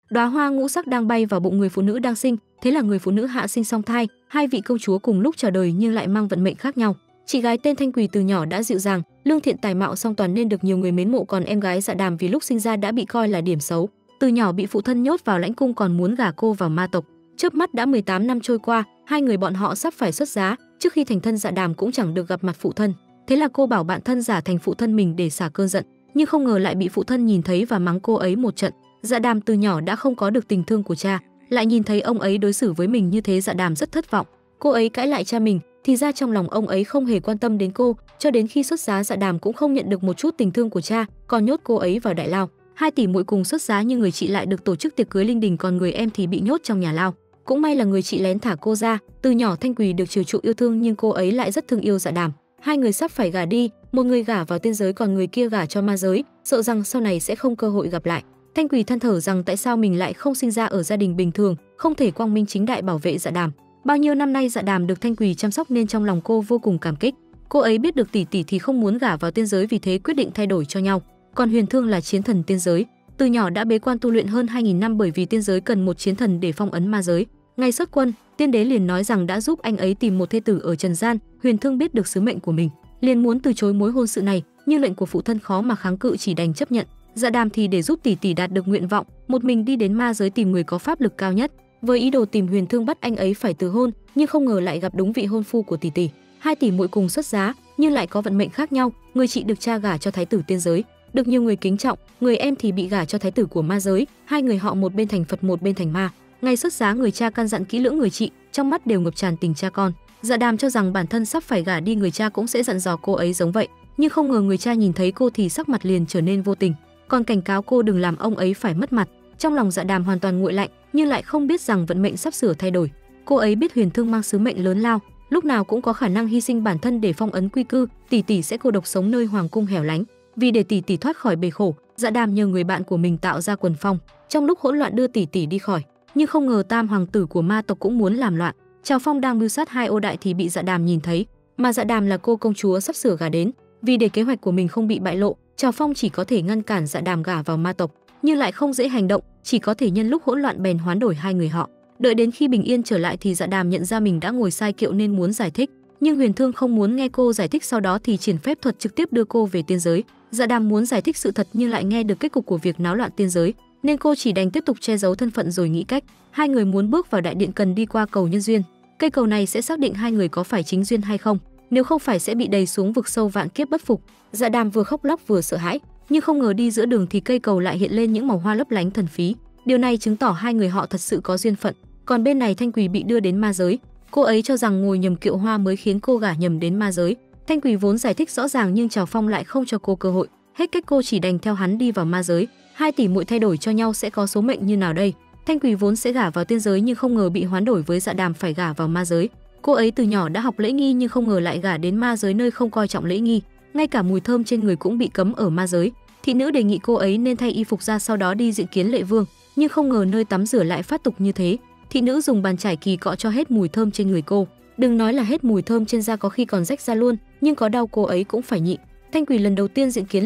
Đóa hoa ngũ sắc đang bay vào bụng người phụ nữ đang sinh, thế là người phụ nữ hạ sinh song thai, hai vị công chúa cùng lúc chào đời nhưng lại mang vận mệnh khác nhau. Chị gái tên Thanh Quỳ từ nhỏ đã dịu dàng, lương thiện tài mạo song toàn nên được nhiều người mến mộ, còn em gái Dạ Đàm vì lúc sinh ra đã bị coi là điểm xấu. Từ nhỏ bị phụ thân nhốt vào lãnh cung còn muốn gả cô vào ma tộc. Chớp mắt đã 18 năm trôi qua, hai người bọn họ sắp phải xuất giá, trước khi thành thân Dạ Đàm cũng chẳng được gặp mặt phụ thân. Thế là cô bảo bạn thân giả thành phụ thân mình để xả cơn giận, nhưng không ngờ lại bị phụ thân nhìn thấy và mắng cô ấy một trận. Dạ Đàm từ nhỏ đã không có được tình thương của cha, lại nhìn thấy ông ấy đối xử với mình như thế, Dạ Đàm rất thất vọng. Cô ấy cãi lại cha mình, thì ra trong lòng ông ấy không hề quan tâm đến cô, cho đến khi xuất giá Dạ Đàm cũng không nhận được một chút tình thương của cha, còn nhốt cô ấy vào đại lao. Hai tỷ muội cùng xuất giá nhưng người chị lại được tổ chức tiệc cưới linh đình, còn người em thì bị nhốt trong nhà lao. Cũng may là người chị lén thả cô ra. Từ nhỏ Thanh Quỳ được chiều chuộng yêu thương nhưng cô ấy lại rất thương yêu Dạ Đàm. Hai người sắp phải gả đi, một người gả vào tiên giới còn người kia gả cho ma giới, sợ rằng sau này sẽ không cơ hội gặp lại. Thanh Quỳ than thở rằng tại sao mình lại không sinh ra ở gia đình bình thường, không thể quang minh chính đại bảo vệ Dạ Đàm. Bao nhiêu năm nay Dạ Đàm được Thanh Quỳ chăm sóc nên trong lòng cô vô cùng cảm kích. Cô ấy biết được tỷ tỷ thì không muốn gả vào tiên giới, vì thế quyết định thay đổi cho nhau. Còn Huyền Thương là chiến thần tiên giới, từ nhỏ đã bế quan tu luyện hơn 2000 năm, bởi vì tiên giới cần một chiến thần để phong ấn ma giới. Ngày xuất quân, tiên đế liền nói rằng đã giúp anh ấy tìm một thê tử ở trần gian. Huyền Thương biết được sứ mệnh của mình, liền muốn từ chối mối hôn sự này, nhưng lệnh của phụ thân khó mà kháng cự, chỉ đành chấp nhận. Dạ Đàm thì để giúp tỷ tỷ đạt được nguyện vọng, một mình đi đến ma giới tìm người có pháp lực cao nhất, với ý đồ tìm Huyền Thương bắt anh ấy phải từ hôn, nhưng không ngờ lại gặp đúng vị hôn phu của tỷ tỷ. Hai tỷ muội cùng xuất giá nhưng lại có vận mệnh khác nhau. Người chị được cha gả cho thái tử tiên giới, được nhiều người kính trọng, người em thì bị gả cho thái tử của ma giới. Hai người họ một bên thành Phật một bên thành ma. Ngày xuất giá người cha căn dặn kỹ lưỡng người chị, trong mắt đều ngập tràn tình cha con. Dạ Đàm cho rằng bản thân sắp phải gả đi, người cha cũng sẽ dặn dò cô ấy giống vậy, nhưng không ngờ người cha nhìn thấy cô thì sắc mặt liền trở nên vô tình, còn cảnh cáo cô đừng làm ông ấy phải mất mặt. Trong lòng Dạ Đàm hoàn toàn nguội lạnh, nhưng lại không biết rằng vận mệnh sắp sửa thay đổi. Cô ấy biết Huyền Thương mang sứ mệnh lớn lao, lúc nào cũng có khả năng hy sinh bản thân để phong ấn quy cư, tỷ tỷ sẽ cô độc sống nơi hoàng cung hẻo lánh. Vì để tỷ tỷ thoát khỏi bể khổ, Dạ Đàm nhờ người bạn của mình tạo ra quần phong, trong lúc hỗn loạn đưa tỷ tỷ đi khỏi. Nhưng không ngờ tam hoàng tử của ma tộc cũng muốn làm loạn. Trào Phong đang mưu sát hai ô đại thì bị Dạ Đàm nhìn thấy, mà Dạ Đàm là cô công chúa sắp sửa gả đến. Vì để kế hoạch của mình không bị bại lộ, Trào Phong chỉ có thể ngăn cản Dạ Đàm gả vào ma tộc, nhưng lại không dễ hành động, chỉ có thể nhân lúc hỗn loạn bèn hoán đổi hai người họ. Đợi đến khi bình yên trở lại thì Dạ Đàm nhận ra mình đã ngồi sai kiệu nên muốn giải thích, nhưng Huyền Thương không muốn nghe cô giải thích, sau đó thì triển phép thuật trực tiếp đưa cô về tiên giới. Dạ Đàm muốn giải thích sự thật nhưng lại nghe được kết cục của việc náo loạn tiên giới, nên cô chỉ đành tiếp tục che giấu thân phận rồi nghĩ cách. Hai người muốn bước vào đại điện cần đi qua cầu nhân duyên. Cây cầu này sẽ xác định hai người có phải chính duyên hay không, nếu không phải sẽ bị đẩy xuống vực sâu vạn kiếp bất phục. Dạ Đàm vừa khóc lóc vừa sợ hãi, nhưng không ngờ đi giữa đường thì cây cầu lại hiện lên những màu hoa lấp lánh thần phí. Điều này chứng tỏ hai người họ thật sự có duyên phận. Còn bên này Thanh Quỳ bị đưa đến ma giới, cô ấy cho rằng ngồi nhầm kiệu hoa mới khiến cô gả nhầm đến ma giới. Thanh Quỳ vốn giải thích rõ ràng nhưng Trào Phong lại không cho cô cơ hội, hết cách cô chỉ đành theo hắn đi vào ma giới. Hai tỷ muội thay đổi cho nhau sẽ có số mệnh như nào đây? Thanh Quỳ vốn sẽ gả vào tiên giới nhưng không ngờ bị hoán đổi với Dạ Đàm phải gả vào ma giới. Cô ấy từ nhỏ đã học lễ nghi nhưng không ngờ lại gả đến ma giới nơi không coi trọng lễ nghi, ngay cả mùi thơm trên người cũng bị cấm ở ma giới. Thị nữ đề nghị cô ấy nên thay y phục ra sau đó đi diện kiến lệ vương, nhưng không ngờ nơi tắm rửa lại phát tục như thế. Thị nữ dùng bàn chải kỳ cọ cho hết mùi thơm trên người cô, đừng nói là hết mùi thơm trên da, có khi còn rách da luôn, nhưng có đau cô ấy cũng phải nhịn. Thanh Quỳ lần đầu tiên diện kiến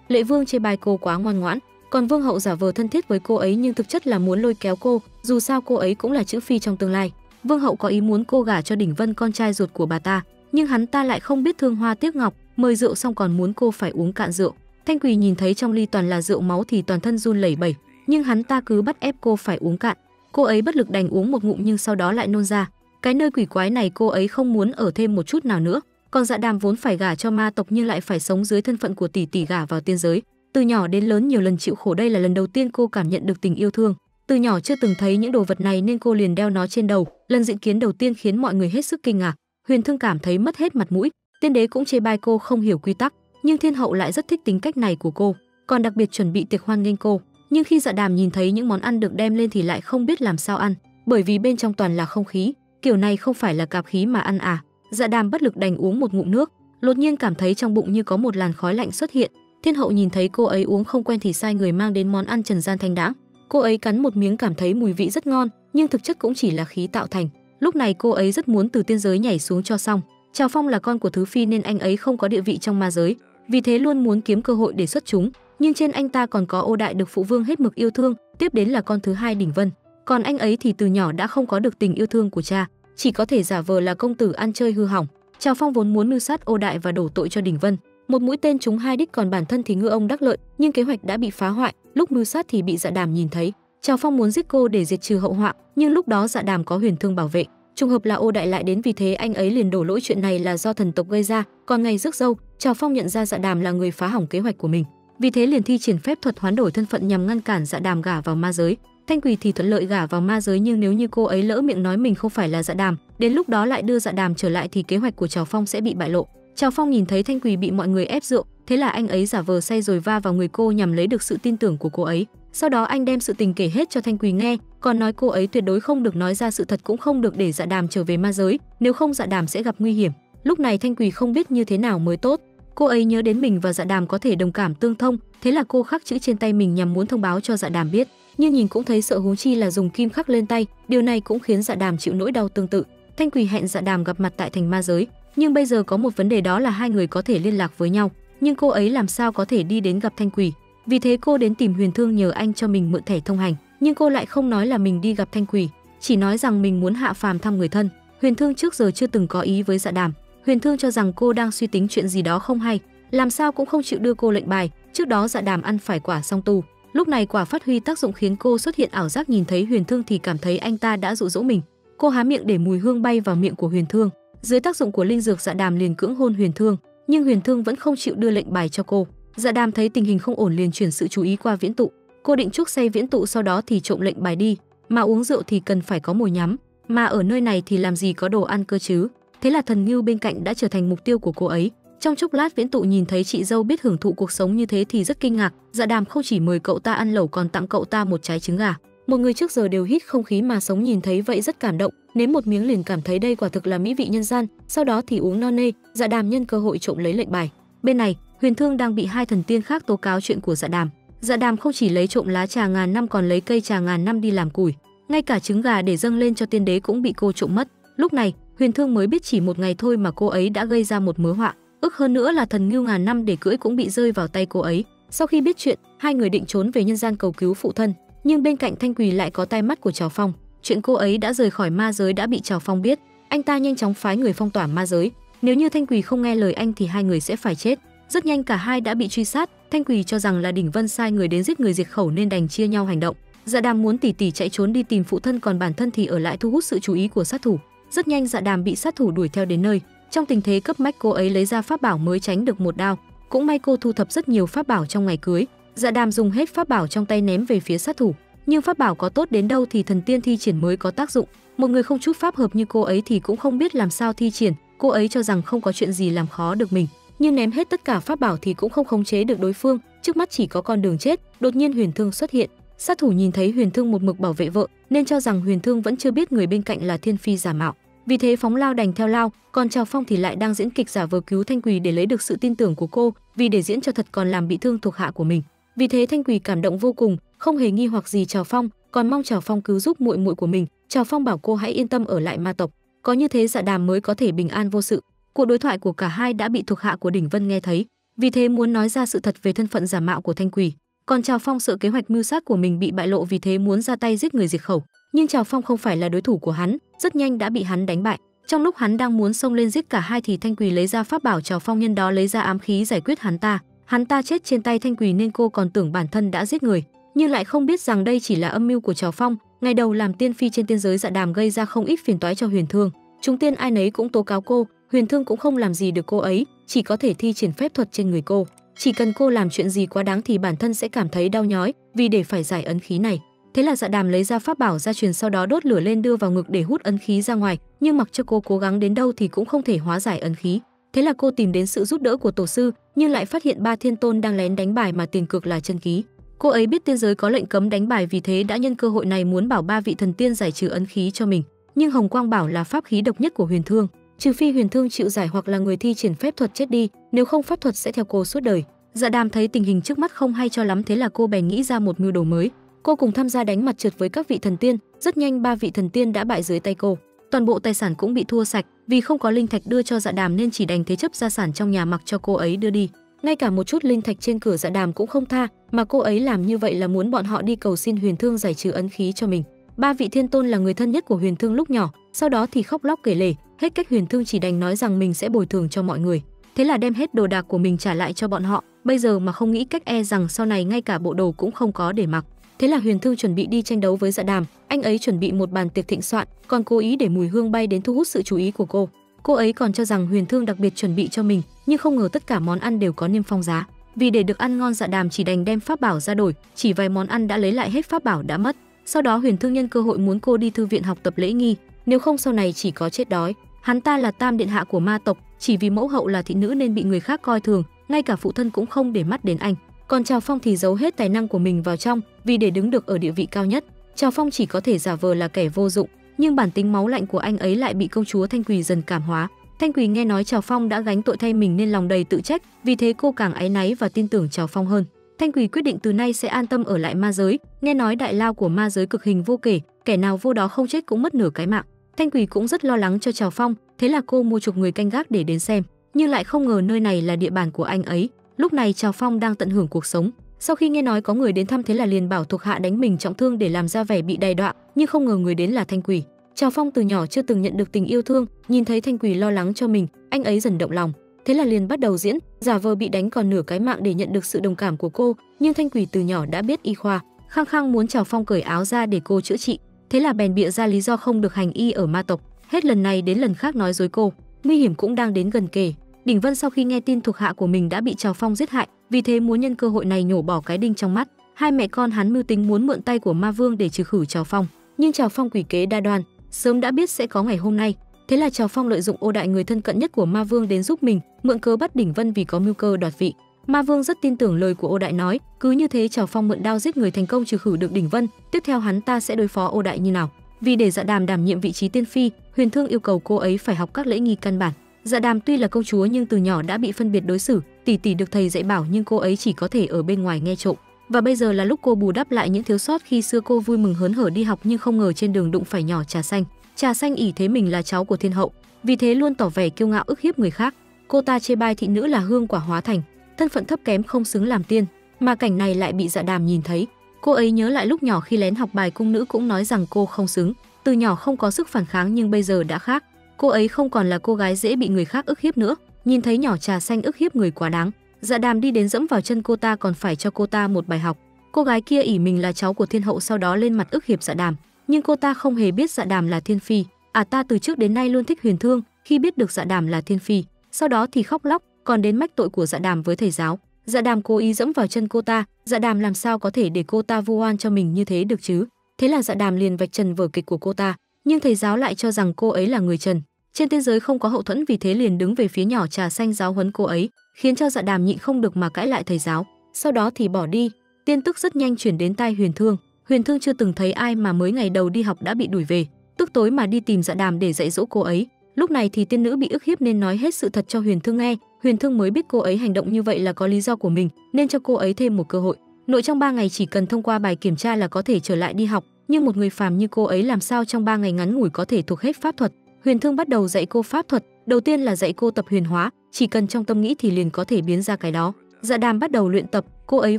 lệ vương chê bai cô quá ngoan ngoãn, còn vương hậu giả vờ thân thiết với cô ấy nhưng thực chất là muốn lôi kéo cô, dù sao cô ấy cũng là chữ phi trong tương lai. Vương hậu có ý muốn cô gả cho Đỉnh Vân, con trai ruột của bà ta, nhưng hắn ta lại không biết thương hoa tiếc ngọc, mời rượu xong còn muốn cô phải uống cạn rượu. Thanh Quỳ nhìn thấy trong ly toàn là rượu máu thì toàn thân run lẩy bẩy, nhưng hắn ta cứ bắt ép cô phải uống cạn. Cô ấy bất lực đành uống một ngụm nhưng sau đó lại nôn ra. Cái nơi quỷ quái này cô ấy không muốn ở thêm một chút nào nữa. Còn Dạ Đàm vốn phải gả cho ma tộc nhưng lại phải sống dưới thân phận của tỷ tỷ gả vào tiên giới. Từ nhỏ đến lớn nhiều lần chịu khổ, đây là lần đầu tiên cô cảm nhận được tình yêu thương. Từ nhỏ chưa từng thấy những đồ vật này nên cô liền đeo nó trên đầu. Lần diện kiến đầu tiên khiến mọi người hết sức kinh ngạc. Huyền Thương cảm thấy mất hết mặt mũi, tiên đế cũng chê bai cô không hiểu quy tắc, nhưng thiên hậu lại rất thích tính cách này của cô, còn đặc biệt chuẩn bị tiệc hoan nghênh cô. Nhưng khi Dạ Đàm nhìn thấy những món ăn được đem lên thì lại không biết làm sao ăn, bởi vì bên trong toàn là không khí, kiểu này không phải là cạp khí mà ăn à. Dạ Đàm bất lực đành uống một ngụm nước, đột nhiên cảm thấy trong bụng như có một làn khói lạnh xuất hiện. Thiên hậu nhìn thấy cô ấy uống không quen thì sai người mang đến món ăn trần gian thanh đãng. Cô ấy cắn một miếng cảm thấy mùi vị rất ngon, nhưng thực chất cũng chỉ là khí tạo thành. Lúc này cô ấy rất muốn từ tiên giới nhảy xuống cho xong. Trào Phong là con của thứ phi nên anh ấy không có địa vị trong ma giới, vì thế luôn muốn kiếm cơ hội để xuất chúng, nhưng trên anh ta còn có Ô Đại được phụ vương hết mực yêu thương, tiếp đến là con thứ hai Đỉnh Vân. Còn anh ấy thì từ nhỏ đã không có được tình yêu thương của cha, chỉ có thể giả vờ là công tử ăn chơi hư hỏng. Trào Phong vốn muốn mưu sát Ô Đại và đổ tội cho Đỉnh Vân, một mũi tên trúng hai đích, còn bản thân thì ngư ông đắc lợi, nhưng kế hoạch đã bị phá hoại. Lúc mưu sát thì bị Dạ Đàm nhìn thấy. Trào Phong muốn giết cô để diệt trừ hậu họa, nhưng lúc đó Dạ Đàm có Huyền Thương bảo vệ. Trùng hợp là Ô Đại lại đến, vì thế anh ấy liền đổ lỗi chuyện này là do thần tộc gây ra. Còn ngày rước dâu, Trào Phong nhận ra Dạ Đàm là người phá hỏng kế hoạch của mình, vì thế liền thi triển phép thuật hoán đổi thân phận nhằm ngăn cản Dạ Đàm gả vào ma giới. Thanh Quỳ thì thuận lợi gả vào ma giới, nhưng nếu như cô ấy lỡ miệng nói mình không phải là Dạ Đàm, đến lúc đó lại đưa Dạ Đàm trở lại thì kế hoạch của Trào Phong sẽ bị bại lộ. Trào Phong nhìn thấy Thanh Quỳ bị mọi người ép rượu, thế là anh ấy giả vờ say rồi va vào người cô nhằm lấy được sự tin tưởng của cô ấy. Sau đó anh đem sự tình kể hết cho Thanh Quỳ nghe, còn nói cô ấy tuyệt đối không được nói ra sự thật, cũng không được để Dạ Đàm trở về ma giới, nếu không Dạ Đàm sẽ gặp nguy hiểm. Lúc này Thanh Quỳ không biết như thế nào mới tốt. Cô ấy nhớ đến mình và Dạ Đàm có thể đồng cảm tương thông, thế là cô khắc chữ trên tay mình nhằm muốn thông báo cho Dạ Đàm biết, nhưng nhìn cũng thấy sợ, huống chi là dùng kim khắc lên tay, điều này cũng khiến Dạ Đàm chịu nỗi đau tương tự. Thanh Quỳ hẹn Dạ Đàm gặp mặt tại thành ma giới, nhưng bây giờ có một vấn đề, đó là hai người có thể liên lạc với nhau, nhưng cô ấy làm sao có thể đi đến gặp Thanh Quỳ. Vì thế cô đến tìm Huyền Thương nhờ anh cho mình mượn thẻ thông hành, nhưng cô lại không nói là mình đi gặp Thanh Quỳ, chỉ nói rằng mình muốn hạ phàm thăm người thân. Huyền Thương trước giờ chưa từng có ý với Dạ Đàm. Huyền Thương cho rằng cô đang suy tính chuyện gì đó không hay, làm sao cũng không chịu đưa cô lệnh bài. Trước đó Dạ Đàm ăn phải quả song tu, lúc này quả phát huy tác dụng khiến cô xuất hiện ảo giác, nhìn thấy Huyền Thương thì cảm thấy anh ta đã dụ dỗ mình. Cô há miệng để mùi hương bay vào miệng của Huyền Thương. Dưới tác dụng của linh dược, Dạ Đàm liền cưỡng hôn Huyền Thương, nhưng Huyền Thương vẫn không chịu đưa lệnh bài cho cô. Dạ Đàm thấy tình hình không ổn liền chuyển sự chú ý qua viễn tụ. Cô định chuốc say viễn tụ, sau đó thì trộm lệnh bài đi, mà uống rượu thì cần phải có mồi nhắm, mà ở nơi này thì làm gì có đồ ăn cơ chứ. Thế là thần ngưu bên cạnh đã trở thành mục tiêu của cô ấy. Trong chốc lát viễn tụ nhìn thấy chị dâu biết hưởng thụ cuộc sống như thế thì rất kinh ngạc. Dạ Đàm không chỉ mời cậu ta ăn lẩu còn tặng cậu ta một trái trứng gà. Một người trước giờ đều hít không khí mà sống nhìn thấy vậy rất cảm động, nếm một miếng liền cảm thấy đây quả thực là mỹ vị nhân gian. Sau đó thì uống no nê. Dạ Đàm nhân cơ hội trộm lấy lệnh bài. Bên này Huyền Thương đang bị hai thần tiên khác tố cáo chuyện của Dạ Đàm. Dạ Đàm không chỉ lấy trộm lá trà ngàn năm còn lấy cây trà ngàn năm đi làm củi, ngay cả trứng gà để dâng lên cho tiên đế cũng bị cô trộm mất. Lúc này Huyền Thương mới biết chỉ một ngày thôi mà cô ấy đã gây ra một mớ họa, ức hơn nữa là thần ngưu ngàn năm để cưỡi cũng bị rơi vào tay cô ấy. Sau khi biết chuyện, hai người định trốn về nhân gian cầu cứu phụ thân, nhưng bên cạnh Thanh Quỳ lại có tai mắt của Trào Phong. Chuyện cô ấy đã rời khỏi ma giới đã bị Trào Phong biết, anh ta nhanh chóng phái người phong tỏa ma giới. Nếu như Thanh Quỳ không nghe lời anh thì hai người sẽ phải chết. Rất nhanh cả hai đã bị truy sát. Thanh Quỳ cho rằng là Đỉnh Vân sai người đến giết người diệt khẩu nên đành chia nhau hành động. Dạ Đàm muốn tỷ tỷ chạy trốn đi tìm phụ thân, còn bản thân thì ở lại thu hút sự chú ý của sát thủ. Rất nhanh Dạ Đàm bị sát thủ đuổi theo đến nơi. Trong tình thế cấp bách cô ấy lấy ra pháp bảo mới tránh được một đao. Cũng may cô thu thập rất nhiều pháp bảo trong ngày cưới. Dạ Đàm dùng hết pháp bảo trong tay ném về phía sát thủ, nhưng pháp bảo có tốt đến đâu thì thần tiên thi triển mới có tác dụng. Một người không chút pháp hợp như cô ấy thì cũng không biết làm sao thi triển. Cô ấy cho rằng không có chuyện gì làm khó được mình, nhưng ném hết tất cả pháp bảo thì cũng không khống chế được đối phương, trước mắt chỉ có con đường chết. Đột nhiên Huyền Thương xuất hiện. Sát thủ nhìn thấy Huyền Thương một mực bảo vệ vợ nên cho rằng Huyền Thương vẫn chưa biết người bên cạnh là Thiên Phi giả mạo, vì thế phóng lao đành theo lao. Còn Trào Phong thì lại đang diễn kịch giả vờ cứu Thanh Quỳ để lấy được sự tin tưởng của cô, vì để diễn cho thật còn làm bị thương thuộc hạ của mình. Vì thế Thanh Quỳ cảm động vô cùng, không hề nghi hoặc gì Trào Phong, còn mong Trào Phong cứu giúp muội muội của mình. Trào Phong bảo cô hãy yên tâm ở lại ma tộc, có như thế Dạ Đàm mới có thể bình an vô sự. Cuộc đối thoại của cả hai đã bị thuộc hạ của Đỉnh Vân nghe thấy, vì thế muốn nói ra sự thật về thân phận giả mạo của Thanh Quỳ. Còn Trào Phong sợ kế hoạch mưu sát của mình bị bại lộ, vì thế muốn ra tay giết người diệt khẩu, nhưng Trào Phong không phải là đối thủ của hắn, rất nhanh đã bị hắn đánh bại. Trong lúc hắn đang muốn xông lên giết cả hai thì Thanh Quỳ lấy ra pháp bảo, Trào Phong nhân đó lấy ra ám khí giải quyết hắn ta. Hắn ta chết trên tay Thanh Quỳ nên cô còn tưởng bản thân đã giết người, nhưng lại không biết rằng đây chỉ là âm mưu của Trào Phong. Ngày đầu làm tiên phi trên tiên giới, Dạ Đàm gây ra không ít phiền toái cho Huyền Thương. Chúng tiên ai nấy cũng tố cáo cô, Huyền Thương cũng không làm gì được cô ấy, chỉ có thể thi triển phép thuật trên người cô. Chỉ cần cô làm chuyện gì quá đáng thì bản thân sẽ cảm thấy đau nhói, vì để phải giải ấn khí này. Thế là Dạ Đàm lấy ra pháp bảo gia truyền, sau đó đốt lửa lên đưa vào ngực để hút ấn khí ra ngoài, nhưng mặc cho cô cố gắng đến đâu thì cũng không thể hóa giải ấn khí. Thế là cô tìm đến sự giúp đỡ của tổ sư, nhưng lại phát hiện Ba Thiên Tôn đang lén đánh bài mà tiền cược là chân ký. Cô ấy biết tiên giới có lệnh cấm đánh bài, vì thế đã nhân cơ hội này muốn bảo ba vị thần tiên giải trừ ấn khí cho mình. Nhưng Hồng Quang bảo là pháp khí độc nhất của Huyền Thương, trừ phi Huyền Thương chịu giải hoặc là người thi triển phép thuật chết đi, nếu không pháp thuật sẽ theo cô suốt đời. Dạ Đàm thấy tình hình trước mắt không hay cho lắm, thế là cô bèn nghĩ ra một mưu đồ mới. Cô cùng tham gia đánh mặt trượt với các vị thần tiên, rất nhanh ba vị thần tiên đã bại dưới tay cô. Toàn bộ tài sản cũng bị thua sạch, vì không có linh thạch đưa cho Dạ Đàm nên chỉ đành thế chấp gia sản trong nhà mặc cho cô ấy đưa đi. ngay cả một chút linh thạch trên cửa Dạ Đàm cũng không tha, mà cô ấy làm như vậy là muốn bọn họ đi cầu xin Huyền Thương giải trừ ấn khí cho mình. Ba vị thiên tôn là người thân nhất của Huyền Thương lúc nhỏ, sau đó thì khóc lóc kể lể, hết cách Huyền Thương chỉ đành nói rằng mình sẽ bồi thường cho mọi người. Thế là đem hết đồ đạc của mình trả lại cho bọn họ, bây giờ mà không nghĩ cách e rằng sau này ngay cả bộ đồ cũng không có để mặc. Thế là Huyền Thương chuẩn bị đi tranh đấu với Dạ Đàm, anh ấy chuẩn bị một bàn tiệc thịnh soạn, còn cố ý để mùi hương bay đến thu hút sự chú ý của cô. Cô ấy còn cho rằng Huyền Thương đặc biệt chuẩn bị cho mình, nhưng không ngờ tất cả món ăn đều có niêm phong giá. Vì để được ăn ngon, Dạ Đàm chỉ đành đem pháp bảo ra đổi, chỉ vài món ăn đã lấy lại hết pháp bảo đã mất. Sau đó Huyền Thương nhân cơ hội muốn cô đi thư viện học tập lễ nghi, nếu không sau này chỉ có chết đói. Hắn ta là tam điện hạ của ma tộc, chỉ vì mẫu hậu là thị nữ nên bị người khác coi thường, ngay cả phụ thân cũng không để mắt đến anh. Còn Trào Phong thì giấu hết tài năng của mình vào trong, vì để đứng được ở địa vị cao nhất, Trào Phong chỉ có thể giả vờ là kẻ vô dụng, nhưng bản tính máu lạnh của anh ấy lại bị công chúa Thanh Quỳ dần cảm hóa. Thanh Quỳ nghe nói Trào Phong đã gánh tội thay mình nên lòng đầy tự trách, vì thế cô càng áy náy và tin tưởng Trào Phong hơn. Thanh Quỳ quyết định từ nay sẽ an tâm ở lại ma giới, nghe nói đại lao của ma giới cực hình vô kể, kẻ nào vô đó không chết cũng mất nửa cái mạng. Thanh Quỳ cũng rất lo lắng cho Trào Phong, thế là cô mua chục người canh gác để đến xem, nhưng lại không ngờ nơi này là địa bàn của anh ấy. Lúc này Trào Phong đang tận hưởng cuộc sống, sau khi nghe nói có người đến thăm thế là liền bảo thuộc hạ đánh mình trọng thương để làm ra vẻ bị đày đọa, nhưng không ngờ người đến là Thanh Quỳ. Trào Phong từ nhỏ chưa từng nhận được tình yêu thương, nhìn thấy Thanh Quỳ lo lắng cho mình, anh ấy dần động lòng, thế là liền bắt đầu diễn, giả vờ bị đánh còn nửa cái mạng để nhận được sự đồng cảm của cô. Nhưng Thanh Quỳ từ nhỏ đã biết y khoa, khăng khăng muốn Trào Phong cởi áo ra để cô chữa trị, thế là bèn bịa ra lý do không được hành y ở ma tộc, hết lần này đến lần khác nói dối cô. Nguy hiểm cũng đang đến gần kề. Đỉnh Vân sau khi nghe tin thuộc hạ của mình đã bị Trào Phong giết hại, vì thế muốn nhân cơ hội này nhổ bỏ cái đinh trong mắt. Hai mẹ con hắn mưu tính muốn mượn tay của Ma Vương để trừ khử Trào Phong, nhưng Trào Phong quỷ kế đa đoan, sớm đã biết sẽ có ngày hôm nay. Thế là Trào Phong lợi dụng Ô Đại, người thân cận nhất của Ma Vương, đến giúp mình, mượn cớ bắt Đỉnh Vân vì có mưu cơ đoạt vị. Ma Vương rất tin tưởng lời của Ô Đại nói, cứ như thế Trào Phong mượn đao giết người thành công trừ khử được Đỉnh Vân, tiếp theo hắn ta sẽ đối phó Ô Đại như nào. Vì để Dạ Đàm đảm nhiệm vị trí tiên phi, Huyền Thương yêu cầu cô ấy phải học các lễ nghi căn bản. Dạ Đàm tuy là công chúa nhưng từ nhỏ đã bị phân biệt đối xử, tỷ tỷ được thầy dạy bảo nhưng cô ấy chỉ có thể ở bên ngoài nghe trộm. Và bây giờ là lúc cô bù đắp lại những thiếu sót khi xưa. Cô vui mừng hớn hở đi học nhưng không ngờ trên đường đụng phải nhỏ Trà Xanh. Trà Xanh ỷ thế mình là cháu của thiên hậu, vì thế luôn tỏ vẻ kiêu ngạo ức hiếp người khác. Cô ta chê bai thị nữ là hương quả hóa thành, thân phận thấp kém không xứng làm tiên, mà cảnh này lại bị Dạ Đàm nhìn thấy. Cô ấy nhớ lại lúc nhỏ khi lén học bài cung nữ cũng nói rằng cô không xứng, từ nhỏ không có sức phản kháng nhưng bây giờ đã khác. Cô ấy không còn là cô gái dễ bị người khác ức hiếp nữa. Nhìn thấy nhỏ Trà Xanh ức hiếp người quá đáng, Dạ Đàm đi đến dẫm vào chân cô ta, còn phải cho cô ta một bài học. Cô gái kia ỷ mình là cháu của thiên hậu, sau đó lên mặt ức hiếp Dạ Đàm, nhưng cô ta không hề biết Dạ Đàm là thiên phi. Ta từ trước đến nay luôn thích Huyền Thương, khi biết được Dạ Đàm là thiên phi, sau đó thì khóc lóc, còn đến mách tội của Dạ Đàm với thầy giáo. Dạ Đàm cố ý dẫm vào chân cô ta, Dạ Đàm làm sao có thể để cô ta vu oan cho mình như thế được chứ? Thế là Dạ Đàm liền vạch trần vở kịch của cô ta, nhưng thầy giáo lại cho rằng cô ấy là người trần, trên tiên giới không có hậu thuẫn, vì thế liền đứng về phía nhỏ Trà Xanh giáo huấn cô ấy, khiến cho Dạ Đàm nhịn không được mà cãi lại thầy giáo, sau đó thì bỏ đi. Tin tức rất nhanh chuyển đến tai Huyền Thương. Huyền Thương chưa từng thấy ai mà mới ngày đầu đi học đã bị đuổi về, tức tối mà đi tìm Dạ Đàm để dạy dỗ cô ấy. Lúc này thì tiên nữ bị ức hiếp nên nói hết sự thật cho Huyền Thương nghe. Huyền Thương mới biết cô ấy hành động như vậy là có lý do của mình, nên cho cô ấy thêm một cơ hội. Nội trong 3 ngày chỉ cần thông qua bài kiểm tra là có thể trở lại đi học, nhưng một người phàm như cô ấy làm sao trong 3 ngày ngắn ngủi có thể thuộc hết pháp thuật. Huyền Thương bắt đầu dạy cô pháp thuật, đầu tiên là dạy cô tập huyền hóa, chỉ cần trong tâm nghĩ thì liền có thể biến ra cái đó. Dạ Đàm bắt đầu luyện tập, cô ấy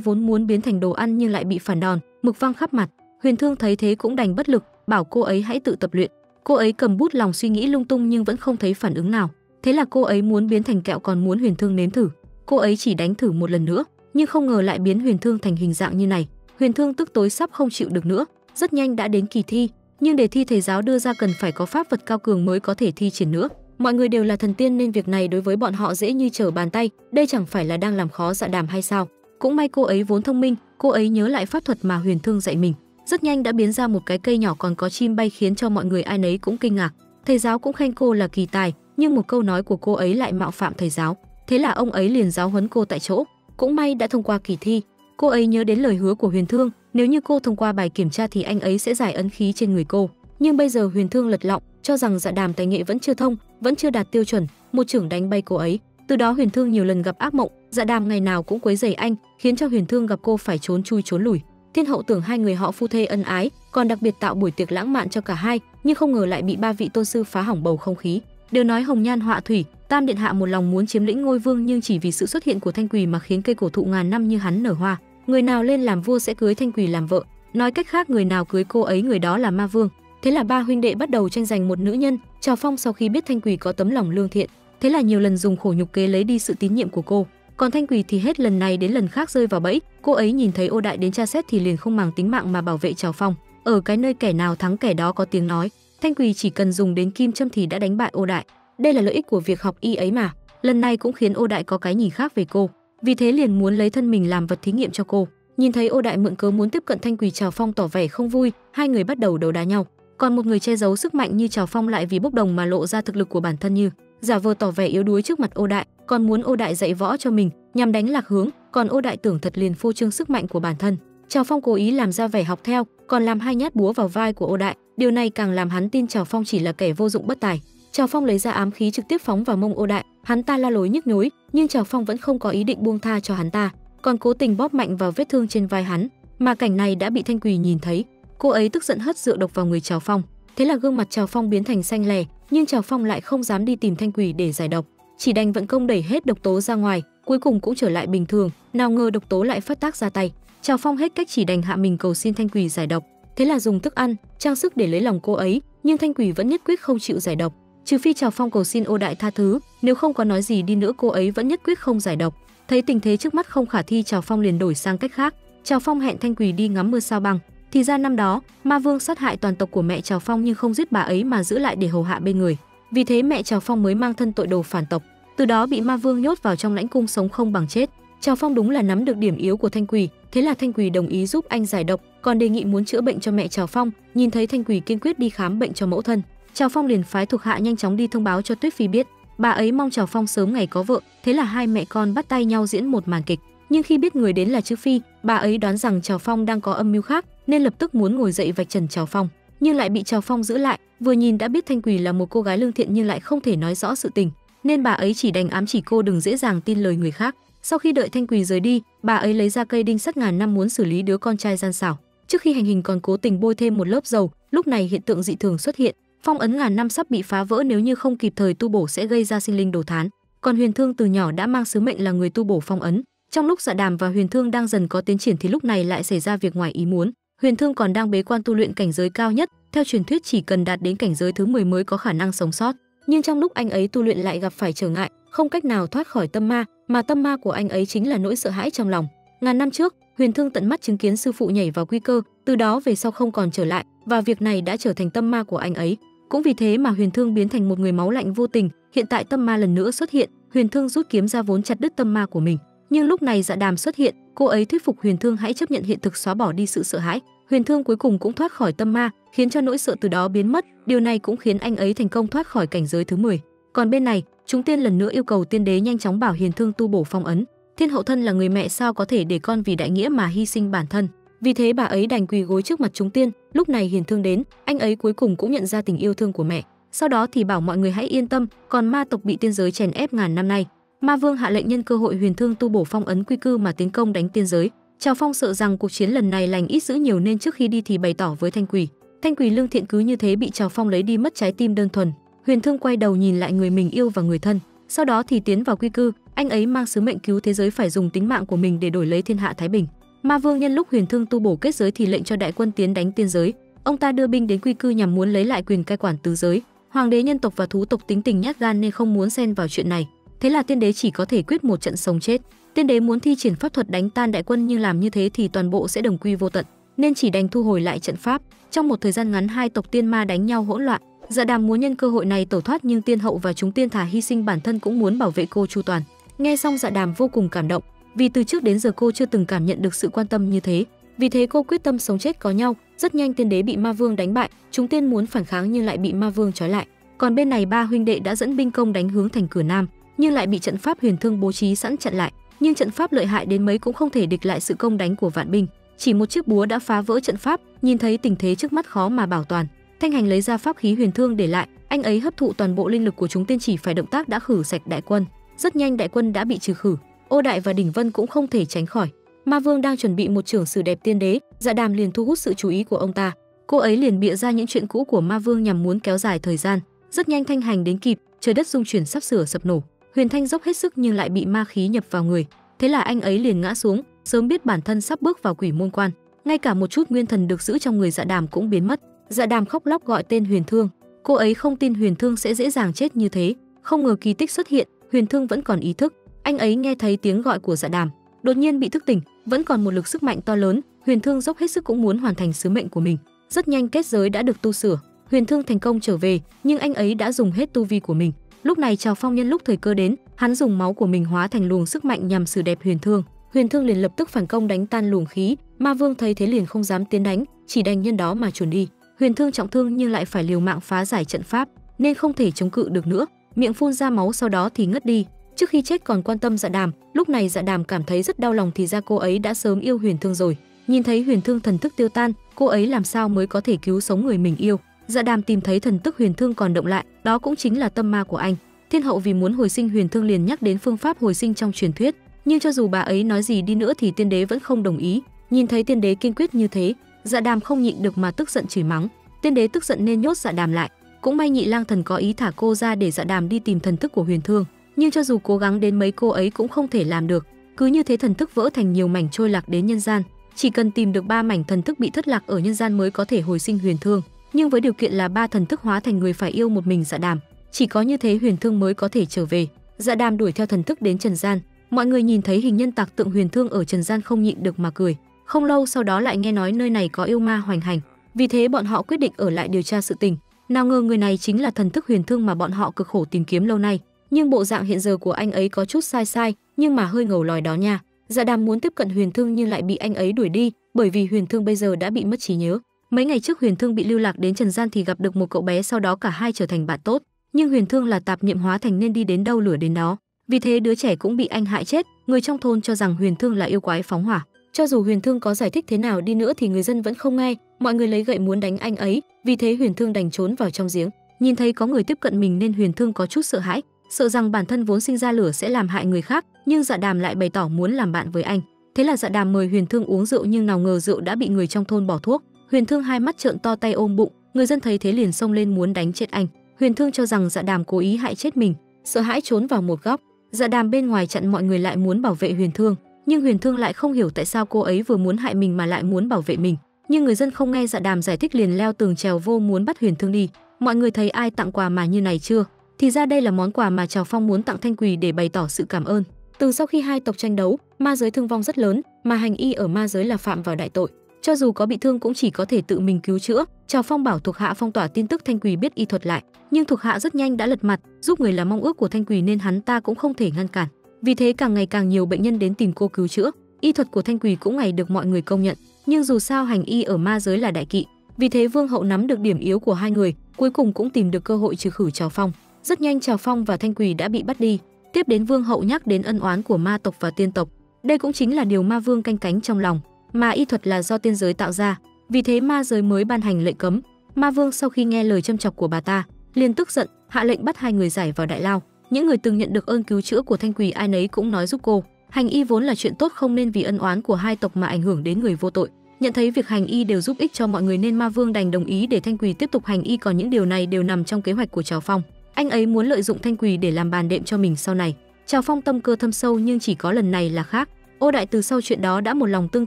vốn muốn biến thành đồ ăn nhưng lại bị phản đòn, mực văng khắp mặt. Huyền Thương thấy thế cũng đành bất lực, bảo cô ấy hãy tự tập luyện. Cô ấy cầm bút lòng suy nghĩ lung tung nhưng vẫn không thấy phản ứng nào. Thế là cô ấy muốn biến thành kẹo, còn muốn Huyền Thương nếm thử. Cô ấy chỉ đánh thử một lần nữa, nhưng không ngờ lại biến Huyền Thương thành hình dạng như này. Huyền Thương tức tối sắp không chịu được nữa. Rất nhanh đã đến kỳ thi, nhưng để thi thầy giáo đưa ra cần phải có pháp vật cao cường mới có thể thi triển nữa. Mọi người đều là thần tiên nên việc này đối với bọn họ dễ như trở bàn tay, đây chẳng phải là đang làm khó Dạ Đàm hay sao? Cũng may cô ấy vốn thông minh, cô ấy nhớ lại pháp thuật mà Huyền Thương dạy mình, rất nhanh đã biến ra một cái cây nhỏ còn có chim bay, khiến cho mọi người ai nấy cũng kinh ngạc. Thầy giáo cũng khen cô là kỳ tài, nhưng một câu nói của cô ấy lại mạo phạm thầy giáo, thế là ông ấy liền giáo huấn cô tại chỗ. Cũng may đã thông qua kỳ thi. Cô ấy nhớ đến lời hứa của Huyền Thương, nếu như cô thông qua bài kiểm tra thì anh ấy sẽ giải ấn khí trên người cô. Nhưng bây giờ Huyền Thương lật lọng, cho rằng Dạ Đàm tài nghệ vẫn chưa thông, vẫn chưa đạt tiêu chuẩn, một chưởng đánh bay cô ấy. Từ đó Huyền Thương nhiều lần gặp ác mộng, Dạ Đàm ngày nào cũng quấy rầy anh, khiến cho Huyền Thương gặp cô phải trốn chui trốn lùi. Thiên hậu tưởng hai người họ phu thê ân ái, còn đặc biệt tạo buổi tiệc lãng mạn cho cả hai, nhưng không ngờ lại bị 3 vị tôn sư phá hỏng bầu không khí. đều nói hồng nhan họa thủy, Tam điện hạ một lòng muốn chiếm lĩnh ngôi vương, nhưng chỉ vì sự xuất hiện của Thanh Quỳ mà khiến cây cổ thụ ngàn năm như hắn nở hoa. Người nào lên làm vua sẽ cưới Thanh Quỳ làm vợ, nói cách khác người nào cưới cô ấy người đó là ma vương. Thế là ba huynh đệ bắt đầu tranh giành một nữ nhân. Trào Phong sau khi biết Thanh Quỳ có tấm lòng lương thiện, thế là nhiều lần dùng khổ nhục kế lấy đi sự tín nhiệm của cô. Còn Thanh Quỳ thì hết lần này đến lần khác rơi vào bẫy. Cô ấy nhìn thấy Ô Đại đến tra xét thì liền không màng tính mạng mà bảo vệ Trào Phong. Ở cái nơi kẻ nào thắng kẻ đó có tiếng nói, Thanh Quỳ chỉ cần dùng đến kim châm thì đã đánh bại Ô Đại. Đây là lợi ích của việc học y ấy mà. Lần này cũng khiến Ô Đại có cái nhìn khác về cô, vì thế liền muốn lấy thân mình làm vật thí nghiệm cho cô. Nhìn thấy Ô Đại mượn cớ muốn tiếp cận Thanh Quỳ, Trào Phong tỏ vẻ không vui, hai người bắt đầu đấu đá nhau. Còn một người che giấu sức mạnh như Trào Phong lại vì bốc đồng mà lộ ra thực lực của bản thân, như giả vờ tỏ vẻ yếu đuối trước mặt Ô Đại, còn muốn Ô Đại dạy võ cho mình nhằm đánh lạc hướng, còn Ô Đại tưởng thật liền phô trương sức mạnh của bản thân. Trào Phong cố ý làm ra vẻ học theo, còn làm hai nhát búa vào vai của Ô Đại, điều này càng làm hắn tin Trào Phong chỉ là kẻ vô dụng bất tài. Trào Phong lấy ra ám khí trực tiếp phóng vào mông Ô Đại, hắn ta la lối nhức nhối, nhưng Trào Phong vẫn không có ý định buông tha cho hắn ta, còn cố tình bóp mạnh vào vết thương trên vai hắn. Mà cảnh này đã bị Thanh Quỳ nhìn thấy, cô ấy tức giận hất rượu độc vào người Trào Phong. Thế là gương mặt Trào Phong biến thành xanh lè, nhưng Trào Phong lại không dám đi tìm Thanh Quỳ để giải độc, chỉ đành vận công đẩy hết độc tố ra ngoài, cuối cùng cũng trở lại bình thường. Nào ngờ độc tố lại phát tác ra tay, Trào Phong hết cách chỉ đành hạ mình cầu xin Thanh Quỳ giải độc. Thế là dùng thức ăn, trang sức để lấy lòng cô ấy, nhưng Thanh Quỳ vẫn nhất quyết không chịu giải độc. Trừ phi Trào Phong cầu xin Ô Đại tha thứ, nếu không có nói gì đi nữa cô ấy vẫn nhất quyết không giải độc. Thấy tình thế trước mắt không khả thi, Trào Phong liền đổi sang cách khác. Trào Phong hẹn Thanh Quỳ đi ngắm mưa sao băng. Thì ra năm đó, Ma Vương sát hại toàn tộc của mẹ Trào Phong nhưng không giết bà ấy mà giữ lại để hầu hạ bên người. Vì thế mẹ Trào Phong mới mang thân tội đồ phản tộc, từ đó bị Ma Vương nhốt vào trong lãnh cung sống không bằng chết. Trào Phong đúng là nắm được điểm yếu của Thanh Quỳ, thế là Thanh Quỳ đồng ý giúp anh giải độc, còn đề nghị muốn chữa bệnh cho mẹ Trào Phong. Nhìn thấy Thanh Quỳ kiên quyết đi khám bệnh cho mẫu thân, Trào Phong liền phái thuộc hạ nhanh chóng đi thông báo cho Tuyết Phi biết, bà ấy mong Trào Phong sớm ngày có vợ. Thế là hai mẹ con bắt tay nhau diễn một màn kịch. Nhưng khi biết người đến là Trư Phi, bà ấy đoán rằng Trào Phong đang có âm mưu khác, nên lập tức muốn ngồi dậy vạch trần Trào Phong, nhưng lại bị Trào Phong giữ lại. Vừa nhìn đã biết Thanh Quỳ là một cô gái lương thiện nhưng lại không thể nói rõ sự tình, nên bà ấy chỉ đành ám chỉ cô đừng dễ dàng tin lời người khác. Sau khi đợi Thanh Quỳ rời đi, bà ấy lấy ra cây đinh sắt ngàn năm muốn xử lý đứa con trai gian xảo. Trước khi hành hình còn cố tình bôi thêm một lớp dầu. Lúc này hiện tượng dị thường xuất hiện, phong ấn ngàn năm sắp bị phá vỡ, nếu như không kịp thời tu bổ sẽ gây ra sinh linh đồ thán. Còn Huyền Thương từ nhỏ đã mang sứ mệnh là người tu bổ phong ấn. Trong lúc Dạ Đàm và Huyền Thương đang dần có tiến triển thì lúc này lại xảy ra việc ngoài ý muốn. Huyền Thương còn đang bế quan tu luyện cảnh giới cao nhất, theo truyền thuyết chỉ cần đạt đến cảnh giới thứ 10 mới có khả năng sống sót. Nhưng trong lúc anh ấy tu luyện lại gặp phải trở ngại, không cách nào thoát khỏi tâm ma, mà tâm ma của anh ấy chính là nỗi sợ hãi trong lòng. Ngàn năm trước, Huyền Thương tận mắt chứng kiến sư phụ nhảy vào quy cơ, từ đó về sau không còn trở lại, và việc này đã trở thành tâm ma của anh ấy. Cũng vì thế mà Huyền Thương biến thành một người máu lạnh vô tình. Hiện tại tâm ma lần nữa xuất hiện, Huyền Thương rút kiếm ra vốn chặt đứt tâm ma của mình. Nhưng lúc này Dạ Đàm xuất hiện, cô ấy thuyết phục Huyền Thương hãy chấp nhận hiện thực, xóa bỏ đi sự sợ hãi. Huyền Thương cuối cùng cũng thoát khỏi tâm ma, khiến cho nỗi sợ từ đó biến mất. Điều này cũng khiến anh ấy thành công thoát khỏi cảnh giới thứ 10. Còn bên này, chúng tiên lần nữa yêu cầu tiên đế nhanh chóng bảo Huyền Thương tu bổ phong ấn. Thiên hậu thân là người mẹ, sao có thể để con vì đại nghĩa mà hy sinh bản thân. Vì thế bà ấy đành quỳ gối trước mặt chúng tiên. Lúc này Huyền Thương đến, anh ấy cuối cùng cũng nhận ra tình yêu thương của mẹ. Sau đó thì bảo mọi người hãy yên tâm, còn ma tộc bị tiên giới chèn ép ngàn năm nay, Ma Vương hạ lệnh nhân cơ hội Huyền Thương tu bổ phong ấn quy cư mà tiến công đánh tiên giới. Trào Phong sợ rằng cuộc chiến lần này lành ít dữ nhiều nên trước khi đi thì bày tỏ với Thanh Quỳ. Thanh Quỳ lương thiện cứ như thế bị Trào Phong lấy đi mất trái tim đơn thuần. Huyền Thương quay đầu nhìn lại người mình yêu và người thân, sau đó thì tiến vào quy cư. Anh ấy mang sứ mệnh cứu thế giới, phải dùng tính mạng của mình để đổi lấy thiên hạ thái bình. Ma Vương nhân lúc Huyền Thương tu bổ kết giới thì lệnh cho đại quân tiến đánh tiên giới. Ông ta đưa binh đến quy cư nhằm muốn lấy lại quyền cai quản tứ giới. Hoàng đế nhân tộc và thú tộc tính tình nhát gan nên không muốn xen vào chuyện này. Thế là tiên đế chỉ có thể quyết một trận sống chết. Tiên đế muốn thi triển pháp thuật đánh tan đại quân, nhưng làm như thế thì toàn bộ sẽ đồng quy vô tận, nên chỉ đành thu hồi lại trận pháp. Trong một thời gian ngắn, hai tộc tiên ma đánh nhau hỗn loạn. Dạ Đàm muốn nhân cơ hội này tẩu thoát, nhưng tiên hậu và chúng tiên thà hy sinh bản thân cũng muốn bảo vệ cô chu toàn. Nghe xong Dạ Đàm vô cùng cảm động, vì từ trước đến giờ cô chưa từng cảm nhận được sự quan tâm như thế. Vì thế cô quyết tâm sống chết có nhau. Rất nhanh tiên đế bị Ma Vương đánh bại, chúng tiên muốn phản kháng nhưng lại bị Ma Vương trói lại. Còn bên này ba huynh đệ đã dẫn binh công đánh hướng thành cửa Nam, nhưng lại bị trận pháp Huyền Thương bố trí sẵn chặn lại. Nhưng trận pháp lợi hại đến mấy cũng không thể địch lại sự công đánh của vạn binh. Chỉ một chiếc búa đã phá vỡ trận pháp. Nhìn thấy tình thế trước mắt khó mà bảo toàn, Thanh Hành lấy ra pháp khí Huyền Thương để lại. Anh ấy hấp thụ toàn bộ linh lực của chúng tiên, chỉ phải động tác đã khử sạch đại quân. Rất nhanh đại quân đã bị trừ khử. Ô Đại và Đỉnh Vân cũng không thể tránh khỏi. Ma Vương đang chuẩn bị một chưởng xử đẹp tiên đế, Dạ Đàm liền thu hút sự chú ý của ông ta. Cô ấy liền bịa ra những chuyện cũ của Ma Vương nhằm muốn kéo dài thời gian. Rất nhanh Thanh Hành đến kịp, trời đất rung chuyển sắp sửa sập nổ. Huyền Thanh dốc hết sức nhưng lại bị ma khí nhập vào người, thế là anh ấy liền ngã xuống, sớm biết bản thân sắp bước vào quỷ môn quan. Ngay cả một chút nguyên thần được giữ trong người Dạ Đàm cũng biến mất. Dạ Đàm khóc lóc gọi tên Huyền Thương. Cô ấy không tin Huyền Thương sẽ dễ dàng chết như thế, không ngờ kỳ tích xuất hiện, Huyền Thương vẫn còn ý thức. Anh ấy nghe thấy tiếng gọi của Dạ Đàm, đột nhiên bị thức tỉnh, vẫn còn một lực sức mạnh to lớn. Huyền Thương dốc hết sức cũng muốn hoàn thành sứ mệnh của mình. Rất nhanh kết giới đã được tu sửa, Huyền Thương thành công trở về, nhưng anh ấy đã dùng hết tu vi của mình. Lúc này Trào Phong nhân lúc thời cơ đến, hắn dùng máu của mình hóa thành luồng sức mạnh nhằm xử đẹp Huyền Thương. Huyền Thương liền lập tức phản công đánh tan luồng khí. Ma Vương thấy thế liền không dám tiến đánh, chỉ đành nhân đó mà chuẩn đi. Huyền Thương trọng thương nhưng lại phải liều mạng phá giải trận pháp, nên không thể chống cự được nữa, miệng phun ra máu sau đó thì ngất đi. Trước khi chết còn quan tâm Dạ Đàm, lúc này Dạ Đàm cảm thấy rất đau lòng, thì ra cô ấy đã sớm yêu Huyền Thương rồi. Nhìn thấy Huyền Thương thần thức tiêu tan, cô ấy làm sao mới có thể cứu sống người mình yêu. Dạ Đàm tìm thấy thần thức Huyền Thương còn động lại, đó cũng chính là tâm ma của anh. Thiên hậu vì muốn hồi sinh Huyền Thương liền nhắc đến phương pháp hồi sinh trong truyền thuyết, nhưng cho dù bà ấy nói gì đi nữa thì tiên đế vẫn không đồng ý. Nhìn thấy tiên đế kiên quyết như thế, Dạ Đàm không nhịn được mà tức giận chửi mắng. Tiên đế tức giận nên nhốt Dạ Đàm lại. Cũng may Nhị Lang Thần có ý thả cô ra để Dạ Đàm đi tìm thần thức của Huyền Thương, nhưng cho dù cố gắng đến mấy cô ấy cũng không thể làm được. Cứ như thế thần thức vỡ thành nhiều mảnh trôi lạc đến nhân gian. Chỉ cần tìm được 3 mảnh thần thức bị thất lạc ở nhân gian mới có thể hồi sinh Huyền Thương, nhưng với điều kiện là 3 thần thức hóa thành người phải yêu một mình Dạ Đàm. Chỉ có như thế Huyền Thương mới có thể trở về. Dạ Đàm đuổi theo thần thức đến trần gian. Mọi người nhìn thấy hình nhân tạc tượng Huyền Thương ở trần gian không nhịn được mà cười. Không lâu sau đó lại nghe nói nơi này có yêu ma hoành hành, vì thế bọn họ quyết định ở lại điều tra sự tình. Nào ngờ người này chính là thần thức Huyền Thương mà bọn họ cực khổ tìm kiếm lâu nay. Nhưng bộ dạng hiện giờ của anh ấy có chút sai, nhưng mà hơi ngầu lòi đó nha. Dạ Đàm muốn tiếp cận Huyền Thương nhưng lại bị anh ấy đuổi đi, bởi vì Huyền Thương bây giờ đã bị mất trí nhớ. Mấy ngày trước Huyền Thương bị lưu lạc đến trần gian thì gặp được một cậu bé, sau đó cả hai trở thành bạn tốt. Nhưng Huyền Thương là tạp niệm hóa thành nên đi đến đâu lửa đến đó. Vì thế đứa trẻ cũng bị anh hại chết. Người trong thôn cho rằng Huyền Thương là yêu quái phóng hỏa. Cho dù Huyền Thương có giải thích thế nào đi nữa thì người dân vẫn không nghe, mọi người lấy gậy muốn đánh anh ấy, vì thế Huyền Thương đành trốn vào trong giếng. Nhìn thấy có người tiếp cận mình nên Huyền Thương có chút sợ hãi, sợ rằng bản thân vốn sinh ra lửa sẽ làm hại người khác, nhưng Dạ Đàm lại bày tỏ muốn làm bạn với anh. Thế là Dạ Đàm mời Huyền Thương uống rượu, nhưng nào ngờ rượu đã bị người trong thôn bỏ thuốc. Huyền Thương hai mắt trợn to, tay ôm bụng, người dân thấy thế liền xông lên muốn đánh chết anh. Huyền Thương cho rằng Dạ Đàm cố ý hại chết mình, sợ hãi trốn vào một góc. Dạ Đàm bên ngoài chặn mọi người lại muốn bảo vệ Huyền Thương, nhưng Huyền Thương lại không hiểu tại sao cô ấy vừa muốn hại mình mà lại muốn bảo vệ mình. Nhưng người dân không nghe Dạ Đàm giải thích liền leo tường trèo vô muốn bắt Huyền Thương đi. Mọi người thấy ai tặng quà mà như này chưa? Thì ra đây là món quà mà Trào Phong muốn tặng Thanh Quỳ để bày tỏ sự cảm ơn. Từ sau khi hai tộc tranh đấu, ma giới thương vong rất lớn, mà hành y ở ma giới là phạm vào đại tội. Cho dù có bị thương cũng chỉ có thể tự mình cứu chữa. Trào Phong bảo thuộc hạ phong tỏa tin tức Thanh Quỳ biết y thuật lại, nhưng thuộc hạ rất nhanh đã lật mặt, giúp người là mong ước của Thanh Quỳ nên hắn ta cũng không thể ngăn cản. Vì thế càng ngày càng nhiều bệnh nhân đến tìm cô cứu chữa, y thuật của Thanh Quỳ cũng ngày được mọi người công nhận. Nhưng dù sao hành y ở ma giới là đại kỵ, vì thế Vương hậu nắm được điểm yếu của hai người, cuối cùng cũng tìm được cơ hội trừ khử Trào Phong. Rất nhanh Trào Phong và Thanh Quỳ đã bị bắt đi. Tiếp đến Vương hậu nhắc đến ân oán của ma tộc và tiên tộc. Đây cũng chính là điều ma vương canh cánh trong lòng, mà y thuật là do tiên giới tạo ra, vì thế ma giới mới ban hành lệnh cấm. Ma vương sau khi nghe lời châm chọc của bà ta, liền tức giận, hạ lệnh bắt hai người giải vào đại lao. Những người từng nhận được ơn cứu chữa của Thanh Quỳ ai nấy cũng nói giúp cô. Hành y vốn là chuyện tốt, không nên vì ân oán của hai tộc mà ảnh hưởng đến người vô tội. Nhận thấy việc hành y đều giúp ích cho mọi người nên ma vương đành đồng ý để Thanh Quỳ tiếp tục hành y, còn những điều này đều nằm trong kế hoạch của Trào Phong. Anh ấy muốn lợi dụng Thanh Quỳ để làm bàn đệm cho mình sau này. Trào Phong tâm cơ thâm sâu, nhưng chỉ có lần này là khác. Ô Đại từ sau chuyện đó đã một lòng tương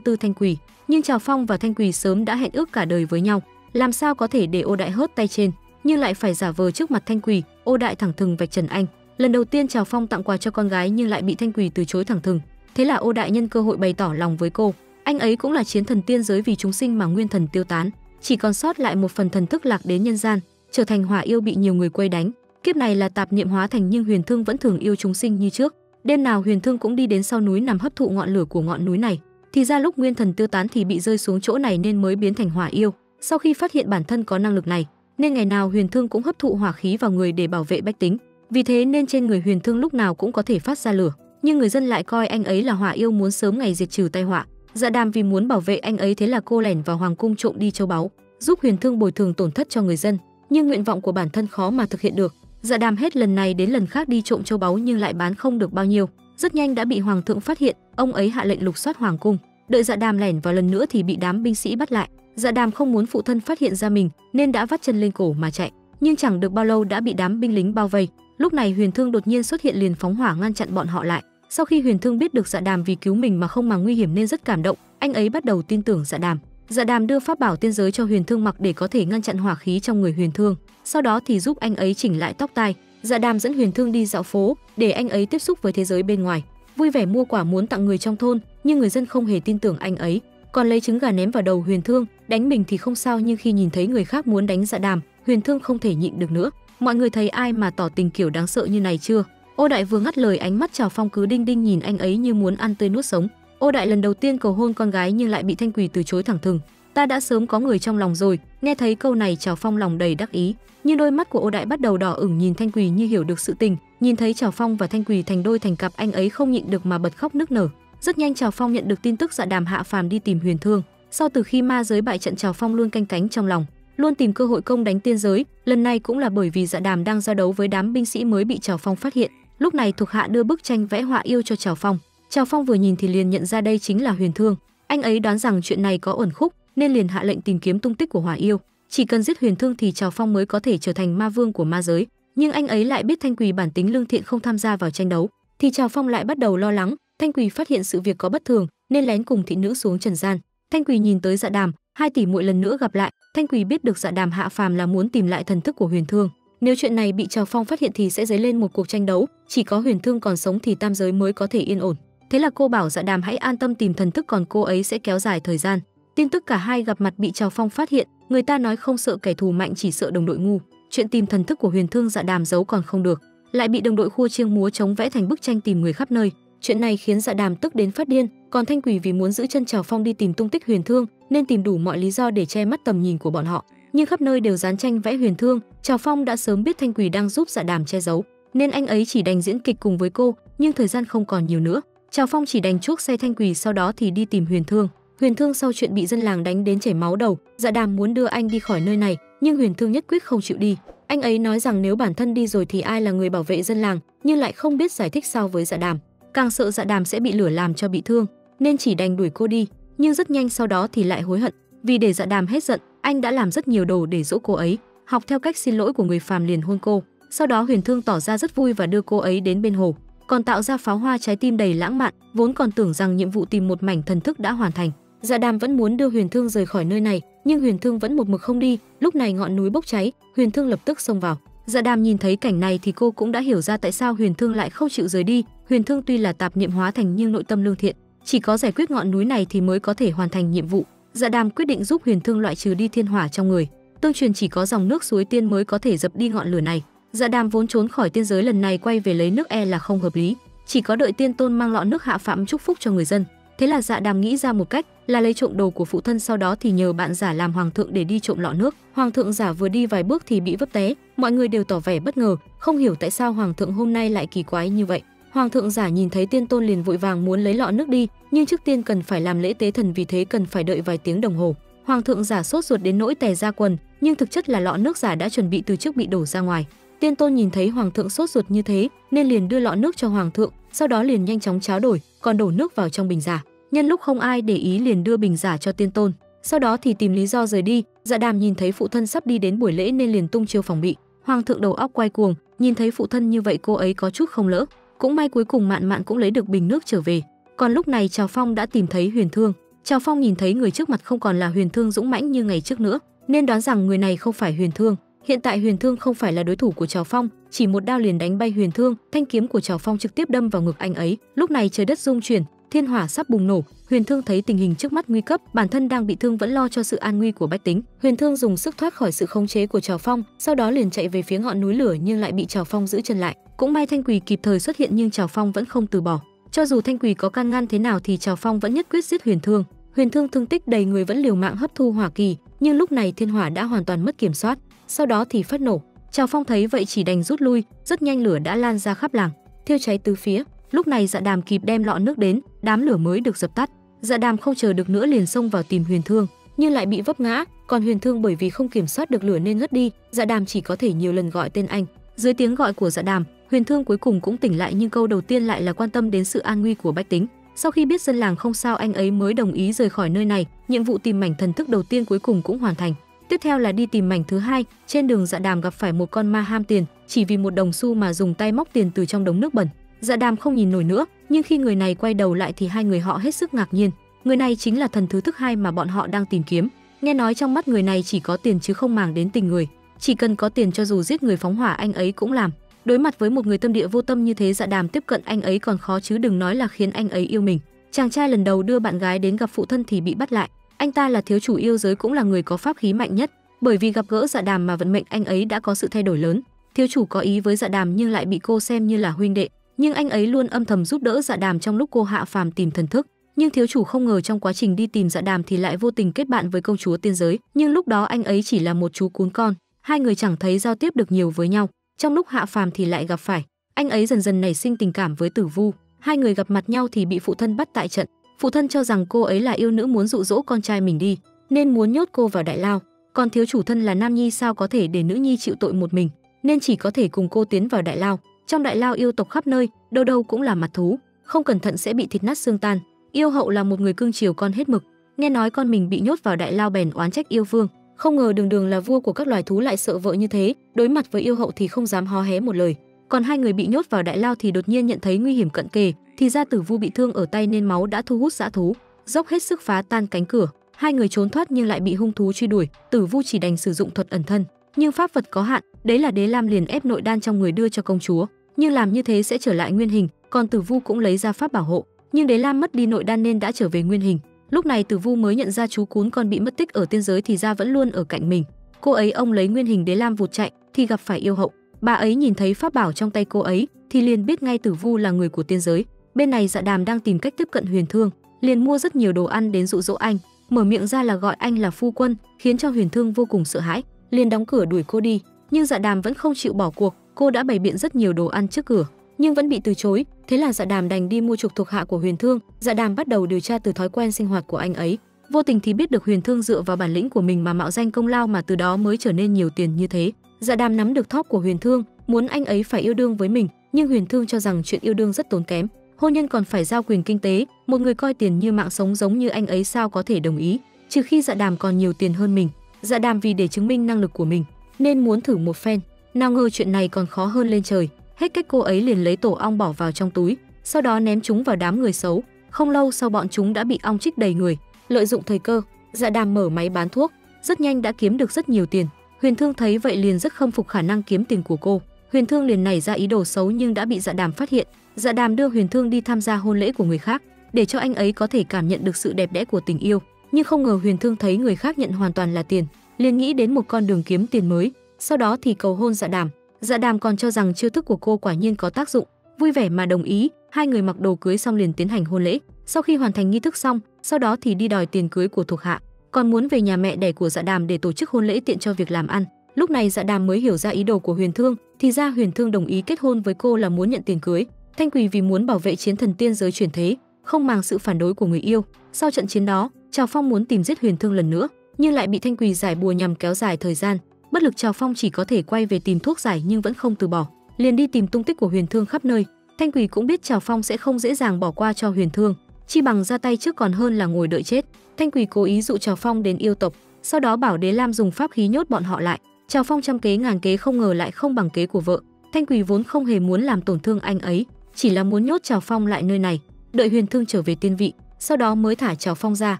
tư Thanh Quỳ, nhưng Trào Phong và Thanh Quỳ sớm đã hẹn ước cả đời với nhau, làm sao có thể để Ô Đại hớt tay trên, nhưng lại phải giả vờ trước mặt Thanh Quỳ. Ô Đại thẳng thừng vạch trần anh. Lần đầu tiên Trào Phong tặng quà cho con gái nhưng lại bị Thanh Quỳ từ chối thẳng thừng. Thế là Ô Đại nhân cơ hội bày tỏ lòng với cô. Anh ấy cũng là chiến thần tiên giới, vì chúng sinh mà nguyên thần tiêu tán, chỉ còn sót lại một phần thần thức lạc đến nhân gian, trở thành hỏa yêu bị nhiều người quây đánh. Kiếp này là tạp niệm hóa thành, nhưng Huyền Thương vẫn thường yêu chúng sinh như trước. Đêm nào Huyền Thương cũng đi đến sau núi nằm hấp thụ ngọn lửa của ngọn núi này. Thì ra lúc nguyên thần tiêu tán thì bị rơi xuống chỗ này nên mới biến thành hỏa yêu. Sau khi phát hiện bản thân có năng lực này, nên ngày nào Huyền Thương cũng hấp thụ hỏa khí vào người để bảo vệ bách tính. Vì thế nên trên người Huyền Thương lúc nào cũng có thể phát ra lửa, nhưng người dân lại coi anh ấy là hỏa yêu, muốn sớm ngày diệt trừ tai họa. Dạ Đàm vì muốn bảo vệ anh ấy, thế là cô lẻn vào hoàng cung trộm đi châu báu, giúp Huyền Thương bồi thường tổn thất cho người dân. Nhưng nguyện vọng của bản thân khó mà thực hiện được. Dạ Đàm hết lần này đến lần khác đi trộm châu báu nhưng lại bán không được bao nhiêu, rất nhanh đã bị hoàng thượng phát hiện. Ông ấy hạ lệnh lục soát hoàng cung. Đợi Dạ Đàm lẻn vào lần nữa thì bị đám binh sĩ bắt lại. Dạ Đàm không muốn phụ thân phát hiện ra mình nên đã vắt chân lên cổ mà chạy, nhưng chẳng được bao lâu đã bị đám binh lính bao vây. Lúc này Huyền Thương đột nhiên xuất hiện liền phóng hỏa ngăn chặn bọn họ lại. Sau khi Huyền Thương biết được Dạ Đàm vì cứu mình mà không màng nguy hiểm nên rất cảm động, anh ấy bắt đầu tin tưởng Dạ Đàm. Dạ Đàm đưa pháp bảo tiên giới cho Huyền Thương mặc để có thể ngăn chặn hỏa khí trong người Huyền Thương, sau đó thì giúp anh ấy chỉnh lại tóc tai. Dạ Đàm dẫn Huyền Thương đi dạo phố để anh ấy tiếp xúc với thế giới bên ngoài, vui vẻ mua quả muốn tặng người trong thôn, nhưng người dân không hề tin tưởng anh ấy, còn lấy trứng gà ném vào đầu Huyền Thương. Đánh mình thì không sao, nhưng khi nhìn thấy người khác muốn đánh Dạ Đàm, Huyền Thương không thể nhịn được nữa. Mọi người thấy ai mà tỏ tình kiểu đáng sợ như này chưa? Ô Đại vừa ngắt lời, ánh mắt Trào Phong cứ đinh đinh nhìn anh ấy như muốn ăn tươi nuốt sống. Ô Đại lần đầu tiên cầu hôn con gái nhưng lại bị Thanh Quỳ từ chối thẳng thừng. Ta đã sớm có người trong lòng rồi. Nghe thấy câu này, Trào Phong lòng đầy đắc ý, nhưng đôi mắt của Ô Đại bắt đầu đỏ ửng nhìn Thanh Quỳ như hiểu được sự tình. Nhìn thấy Trào Phong và Thanh Quỳ thành đôi thành cặp, anh ấy không nhịn được mà bật khóc nức nở. Rất nhanh Trào Phong nhận được tin tức Dạ Đàm hạ phàm đi tìm Huyền Thương. Sau từ khi ma giới bại trận, Trào Phong luôn canh cánh trong lòng, luôn tìm cơ hội công đánh tiên giới. Lần này cũng là bởi vì Dạ Đàm đang giao đấu với đám binh sĩ mới bị Trào Phong phát hiện. Lúc này thuộc hạ đưa bức tranh vẽ họa yêu cho Trào Phong. Trào Phong vừa nhìn thì liền nhận ra đây chính là Huyền Thương. Anh ấy đoán rằng chuyện này có uẩn khúc nên liền hạ lệnh tìm kiếm tung tích của hỏa yêu. Chỉ cần giết Huyền Thương thì Trào Phong mới có thể trở thành ma vương của ma giới. Nhưng anh ấy lại biết Thanh Quỳ bản tính lương thiện không tham gia vào tranh đấu, thì Trào Phong lại bắt đầu lo lắng. Thanh Quỳ phát hiện sự việc có bất thường nên lén cùng thị nữ xuống trần gian. Thanh Quỳ nhìn tới Dạ Đàm, hai tỷ muội lần nữa gặp lại. Thanh Quỳ biết được Dạ Đàm hạ phàm là muốn tìm lại thần thức của Huyền Thương. Nếu chuyện này bị Trào Phong phát hiện thì sẽ dấy lên một cuộc tranh đấu, chỉ có Huyền Thương còn sống thì tam giới mới có thể yên ổn. Thế là cô bảo Dạ Đàm hãy an tâm tìm thần thức, còn cô ấy sẽ kéo dài thời gian. Tin tức cả hai gặp mặt bị Trào Phong phát hiện. Người ta nói không sợ kẻ thù mạnh, chỉ sợ đồng đội ngu. Chuyện tìm thần thức của Huyền Thương Dạ Đàm giấu còn không được, lại bị đồng đội khua chiêng múa trống vẽ thành bức tranh tìm người khắp nơi. Chuyện này khiến Dạ Đàm tức đến phát điên, còn Thanh Quỳ vì muốn giữ chân Trào Phong đi tìm tung tích Huyền Thương nên tìm đủ mọi lý do để che mắt tầm nhìn của bọn họ. Nhưng khắp nơi đều dán tranh vẽ Huyền Thương. Trào Phong đã sớm biết Thanh Quỳ đang giúp Dạ Đàm che giấu, nên anh ấy chỉ đành diễn kịch cùng với cô, nhưng thời gian không còn nhiều nữa. Trào Phong chỉ đành chuốc xe Thanh Quỳ, sau đó thì đi tìm Huyền Thương. Huyền Thương sau chuyện bị dân làng đánh đến chảy máu đầu, Dạ Đàm muốn đưa anh đi khỏi nơi này, nhưng Huyền Thương nhất quyết không chịu đi. Anh ấy nói rằng nếu bản thân đi rồi thì ai là người bảo vệ dân làng, nhưng lại không biết giải thích sao với Dạ Đàm. Càng sợ Dạ Đàm sẽ bị lửa làm cho bị thương, nên chỉ đành đuổi cô đi. Nhưng rất nhanh sau đó thì lại hối hận, vì để Dạ Đàm hết giận, anh đã làm rất nhiều đồ để dỗ cô ấy. Học theo cách xin lỗi của người phàm liền hôn cô. Sau đó Huyền Thương tỏ ra rất vui và đưa cô ấy đến bên hồ, còn tạo ra pháo hoa trái tim đầy lãng mạn. Vốn còn tưởng rằng nhiệm vụ tìm một mảnh thần thức đã hoàn thành, Dạ Đàm vẫn muốn đưa Huyền Thương rời khỏi nơi này, nhưng Huyền Thương vẫn một mực không đi. Lúc này ngọn núi bốc cháy, Huyền Thương lập tức xông vào. Dạ Đàm nhìn thấy cảnh này thì cô cũng đã hiểu ra tại sao Huyền Thương lại không chịu rời đi. Huyền Thương tuy là tạp niệm hóa thành nhưng nội tâm lương thiện, chỉ có giải quyết ngọn núi này thì mới có thể hoàn thành nhiệm vụ. Dạ Đàm quyết định giúp Huyền Thương loại trừ đi thiên hỏa trong người. Tương truyền chỉ có dòng nước suối tiên mới có thể dập đi ngọn lửa này. Dạ Đàm vốn trốn khỏi tiên giới, lần này quay về lấy nước là không hợp lý, chỉ có đợi tiên tôn mang lọ nước hạ phàm chúc phúc cho người dân. Thế là Dạ Đàm nghĩ ra một cách là lấy trộm đồ của phụ thân, sau đó thì nhờ bạn giả làm hoàng thượng để đi trộm lọ nước. Hoàng thượng giả vừa đi vài bước thì bị vấp té, mọi người đều tỏ vẻ bất ngờ, không hiểu tại sao hoàng thượng hôm nay lại kỳ quái như vậy. Hoàng thượng giả nhìn thấy tiên tôn liền vội vàng muốn lấy lọ nước đi, nhưng trước tiên cần phải làm lễ tế thần, vì thế cần phải đợi vài tiếng đồng hồ. Hoàng thượng giả sốt ruột đến nỗi tè ra quần, nhưng thực chất là lọ nước giả đã chuẩn bị từ trước bị đổ ra ngoài. Tiên tôn nhìn thấy hoàng thượng sốt ruột như thế nên liền đưa lọ nước cho hoàng thượng, sau đó liền nhanh chóng tráo đổi, còn đổ nước vào trong bình giả. Nhân lúc không ai để ý liền đưa bình giả cho tiên tôn, sau đó thì tìm lý do rời đi. Dạ Đàm nhìn thấy phụ thân sắp đi đến buổi lễ nên liền tung chiêu phòng bị. Hoàng thượng đầu óc quay cuồng, nhìn thấy phụ thân như vậy cô ấy có chút không lỡ. Cũng may cuối cùng Mạn Mạn cũng lấy được bình nước trở về. Còn lúc này Trào Phong đã tìm thấy Huyền Thương. Trào Phong nhìn thấy người trước mặt không còn là Huyền Thương dũng mãnh như ngày trước nữa, nên đoán rằng người này không phải Huyền Thương. Hiện tại Huyền Thương không phải là đối thủ của Trào Phong, chỉ một đao liền đánh bay Huyền Thương, thanh kiếm của Trào Phong trực tiếp đâm vào ngực anh ấy. Lúc này trời đất rung chuyển, thiên hỏa sắp bùng nổ. Huyền Thương thấy tình hình trước mắt nguy cấp, bản thân đang bị thương vẫn lo cho sự an nguy của bách tính. Huyền Thương dùng sức thoát khỏi sự khống chế của Trào Phong, sau đó liền chạy về phía ngọn núi lửa nhưng lại bị Trào Phong giữ chân lại. Cũng may Thanh Quỳ kịp thời xuất hiện nhưng Trào Phong vẫn không từ bỏ. Cho dù Thanh Quỳ có can ngăn thế nào thì Trào Phong vẫn nhất quyết giết Huyền Thương. Huyền Thương thương tích đầy người vẫn liều mạng hấp thu hỏa kỳ, nhưng lúc này thiên hỏa đã hoàn toàn mất kiểm soát, sau đó thì phát nổ. Trào Phong thấy vậy chỉ đành rút lui, rất nhanh lửa đã lan ra khắp làng, thiêu cháy tứ phía. Lúc này Dạ Đàm kịp đem lọ nước đến, đám lửa mới được dập tắt. Dạ Đàm không chờ được nữa liền xông vào tìm Huyền Thương, nhưng lại bị vấp ngã, còn Huyền Thương bởi vì không kiểm soát được lửa nên ngất đi. Dạ Đàm chỉ có thể nhiều lần gọi tên anh. Dưới tiếng gọi của Dạ Đàm, Huyền Thương cuối cùng cũng tỉnh lại, nhưng câu đầu tiên lại là quan tâm đến sự an nguy của bách tính. Sau khi biết dân làng không sao, anh ấy mới đồng ý rời khỏi nơi này. Nhiệm vụ tìm mảnh thần thức đầu tiên cuối cùng cũng hoàn thành. Tiếp theo là đi tìm mảnh thứ hai. Trên đường Dạ Đàm gặp phải một con ma ham tiền, chỉ vì một đồng xu mà dùng tay móc tiền từ trong đống nước bẩn. Dạ Đàm không nhìn nổi nữa, nhưng khi người này quay đầu lại thì hai người họ hết sức ngạc nhiên. Người này chính là thần thứ thức hai mà bọn họ đang tìm kiếm. Nghe nói trong mắt người này chỉ có tiền chứ không màng đến tình người, chỉ cần có tiền cho dù giết người phóng hỏa anh ấy cũng làm. Đối mặt với một người tâm địa vô tâm như thế, Dạ Đàm tiếp cận anh ấy còn khó chứ đừng nói là khiến anh ấy yêu mình. Chàng trai lần đầu đưa bạn gái đến gặp phụ thân thì bị bắt lại. Anh ta là thiếu chủ yêu giới, cũng là người có pháp khí mạnh nhất. Bởi vì gặp gỡ Dạ Đàm mà vận mệnh anh ấy đã có sự thay đổi lớn. Thiếu chủ có ý với Dạ Đàm nhưng lại bị cô xem như là huynh đệ, nhưng anh ấy luôn âm thầm giúp đỡ Dạ Đàm trong lúc cô hạ phàm tìm thần thức. Nhưng thiếu chủ không ngờ trong quá trình đi tìm Dạ Đàm thì lại vô tình kết bạn với công chúa tiên giới, nhưng lúc đó anh ấy chỉ là một chú cún con, hai người chẳng thấy giao tiếp được nhiều với nhau. Trong lúc hạ phàm thì lại gặp phải, anh ấy dần dần nảy sinh tình cảm với Tử Vu. Hai người gặp mặt nhau thì bị phụ thân bắt tại trận. Phụ thân cho rằng cô ấy là yêu nữ muốn dụ dỗ con trai mình đi, nên muốn nhốt cô vào đại lao. Còn thiếu chủ thân là nam nhi sao có thể để nữ nhi chịu tội một mình, nên chỉ có thể cùng cô tiến vào đại lao. Trong đại lao yêu tộc khắp nơi, đâu đâu cũng là mặt thú, không cẩn thận sẽ bị thịt nát xương tan. Yêu hậu là một người cưng chiều con hết mực, nghe nói con mình bị nhốt vào đại lao bèn oán trách yêu vương. Không ngờ đường đường là vua của các loài thú lại sợ vợ như thế, đối mặt với yêu hậu thì không dám hó hé một lời. Còn hai người bị nhốt vào đại lao thì đột nhiên nhận thấy nguy hiểm cận kề, thì ra Tử Vu bị thương ở tay nên máu đã thu hút dã thú, dốc hết sức phá tan cánh cửa. Hai người trốn thoát nhưng lại bị hung thú truy đuổi. Tử Vu chỉ đành sử dụng thuật ẩn thân, nhưng pháp vật có hạn, đấy là Đế Lam liền ép nội đan trong người đưa cho công chúa, nhưng làm như thế sẽ trở lại nguyên hình. Còn Tử Vu cũng lấy ra pháp bảo hộ, nhưng Đế Lam mất đi nội đan nên đã trở về nguyên hình. Lúc này Tử Vu mới nhận ra chú cún con bị mất tích ở tiên giới thì ra vẫn luôn ở cạnh mình. Cô ấy ông lấy nguyên hình Đế Lam vụt chạy thì gặp phải yêu hậu. Bà ấy nhìn thấy pháp bảo trong tay cô ấy thì liền biết ngay Tử Vu là người của tiên giới. Bên này Dạ Đàm đang tìm cách tiếp cận Huyền Thương, liền mua rất nhiều đồ ăn đến dụ dỗ anh, mở miệng ra là gọi anh là phu quân, khiến cho Huyền Thương vô cùng sợ hãi, liền đóng cửa đuổi cô đi. Nhưng Dạ Đàm vẫn không chịu bỏ cuộc, cô đã bày biện rất nhiều đồ ăn trước cửa nhưng vẫn bị từ chối. Thế là Dạ Đàm đành đi mua chuộc thuộc hạ của Huyền Thương. Dạ Đàm bắt đầu điều tra từ thói quen sinh hoạt của anh ấy, vô tình thì biết được Huyền Thương dựa vào bản lĩnh của mình mà mạo danh công lao, mà từ đó mới trở nên nhiều tiền như thế. Dạ Đàm nắm được thóp của Huyền Thương, muốn anh ấy phải yêu đương với mình, nhưng Huyền Thương cho rằng chuyện yêu đương rất tốn kém, hôn nhân còn phải giao quyền kinh tế, một người coi tiền như mạng sống giống như anh ấy sao có thể đồng ý, trừ khi Dạ Đàm còn nhiều tiền hơn mình. Dạ Đàm vì để chứng minh năng lực của mình nên muốn thử một phen, nào ngờ chuyện này còn khó hơn lên trời. Hết cách cô ấy liền lấy tổ ong bỏ vào trong túi, sau đó ném chúng vào đám người xấu. Không lâu sau bọn chúng đã bị ong chích đầy người. Lợi dụng thời cơ, Dạ Đàm mở máy bán thuốc, rất nhanh đã kiếm được rất nhiều tiền. Huyền Thương thấy vậy liền rất khâm phục khả năng kiếm tiền của cô. Huyền Thương liền nảy ra ý đồ xấu nhưng đã bị Dạ Đàm phát hiện. Dạ Đàm đưa Huyền Thương đi tham gia hôn lễ của người khác, để cho anh ấy có thể cảm nhận được sự đẹp đẽ của tình yêu. Nhưng không ngờ Huyền Thương thấy người khác nhận hoàn toàn là tiền, liền nghĩ đến một con đường kiếm tiền mới, sau đó thì cầu hôn Dạ Đàm. Dạ Đàm còn cho rằng chiêu thức của cô quả nhiên có tác dụng, vui vẻ mà đồng ý. Hai người mặc đồ cưới xong liền tiến hành hôn lễ. Sau khi hoàn thành nghi thức xong, sau đó thì đi đòi tiền cưới của thuộc hạ, còn muốn về nhà mẹ đẻ của Dạ Đàm để tổ chức hôn lễ tiện cho việc làm ăn. Lúc này Dạ Đàm mới hiểu ra ý đồ của Huyền Thương, thì ra Huyền Thương đồng ý kết hôn với cô là muốn nhận tiền cưới. Thanh Quỳ vì muốn bảo vệ chiến thần tiên giới chuyển thế, không màng sự phản đối của người yêu. Sau trận chiến đó, Trào Phong muốn tìm giết Huyền Thương lần nữa, nhưng lại bị Thanh Quỳ giải bùa nhằm kéo dài thời gian. Bất lực, Trào Phong chỉ có thể quay về tìm thuốc giải nhưng vẫn không từ bỏ, liền đi tìm tung tích của Huyền Thương khắp nơi. Thanh Quỳ cũng biết Trào Phong sẽ không dễ dàng bỏ qua cho Huyền Thương, chi bằng ra tay trước còn hơn là ngồi đợi chết. Thanh Quỳ cố ý dụ Trào Phong đến yêu tộc, sau đó bảo Đế Lam dùng pháp khí nhốt bọn họ lại. Trào Phong trăm kế ngàn kế không ngờ lại không bằng kế của vợ. Thanh Quỳ vốn không hề muốn làm tổn thương anh ấy, chỉ là muốn nhốt Trào Phong lại nơi này, đợi Huyền Thương trở về tiên vị, sau đó mới thả Trào Phong ra.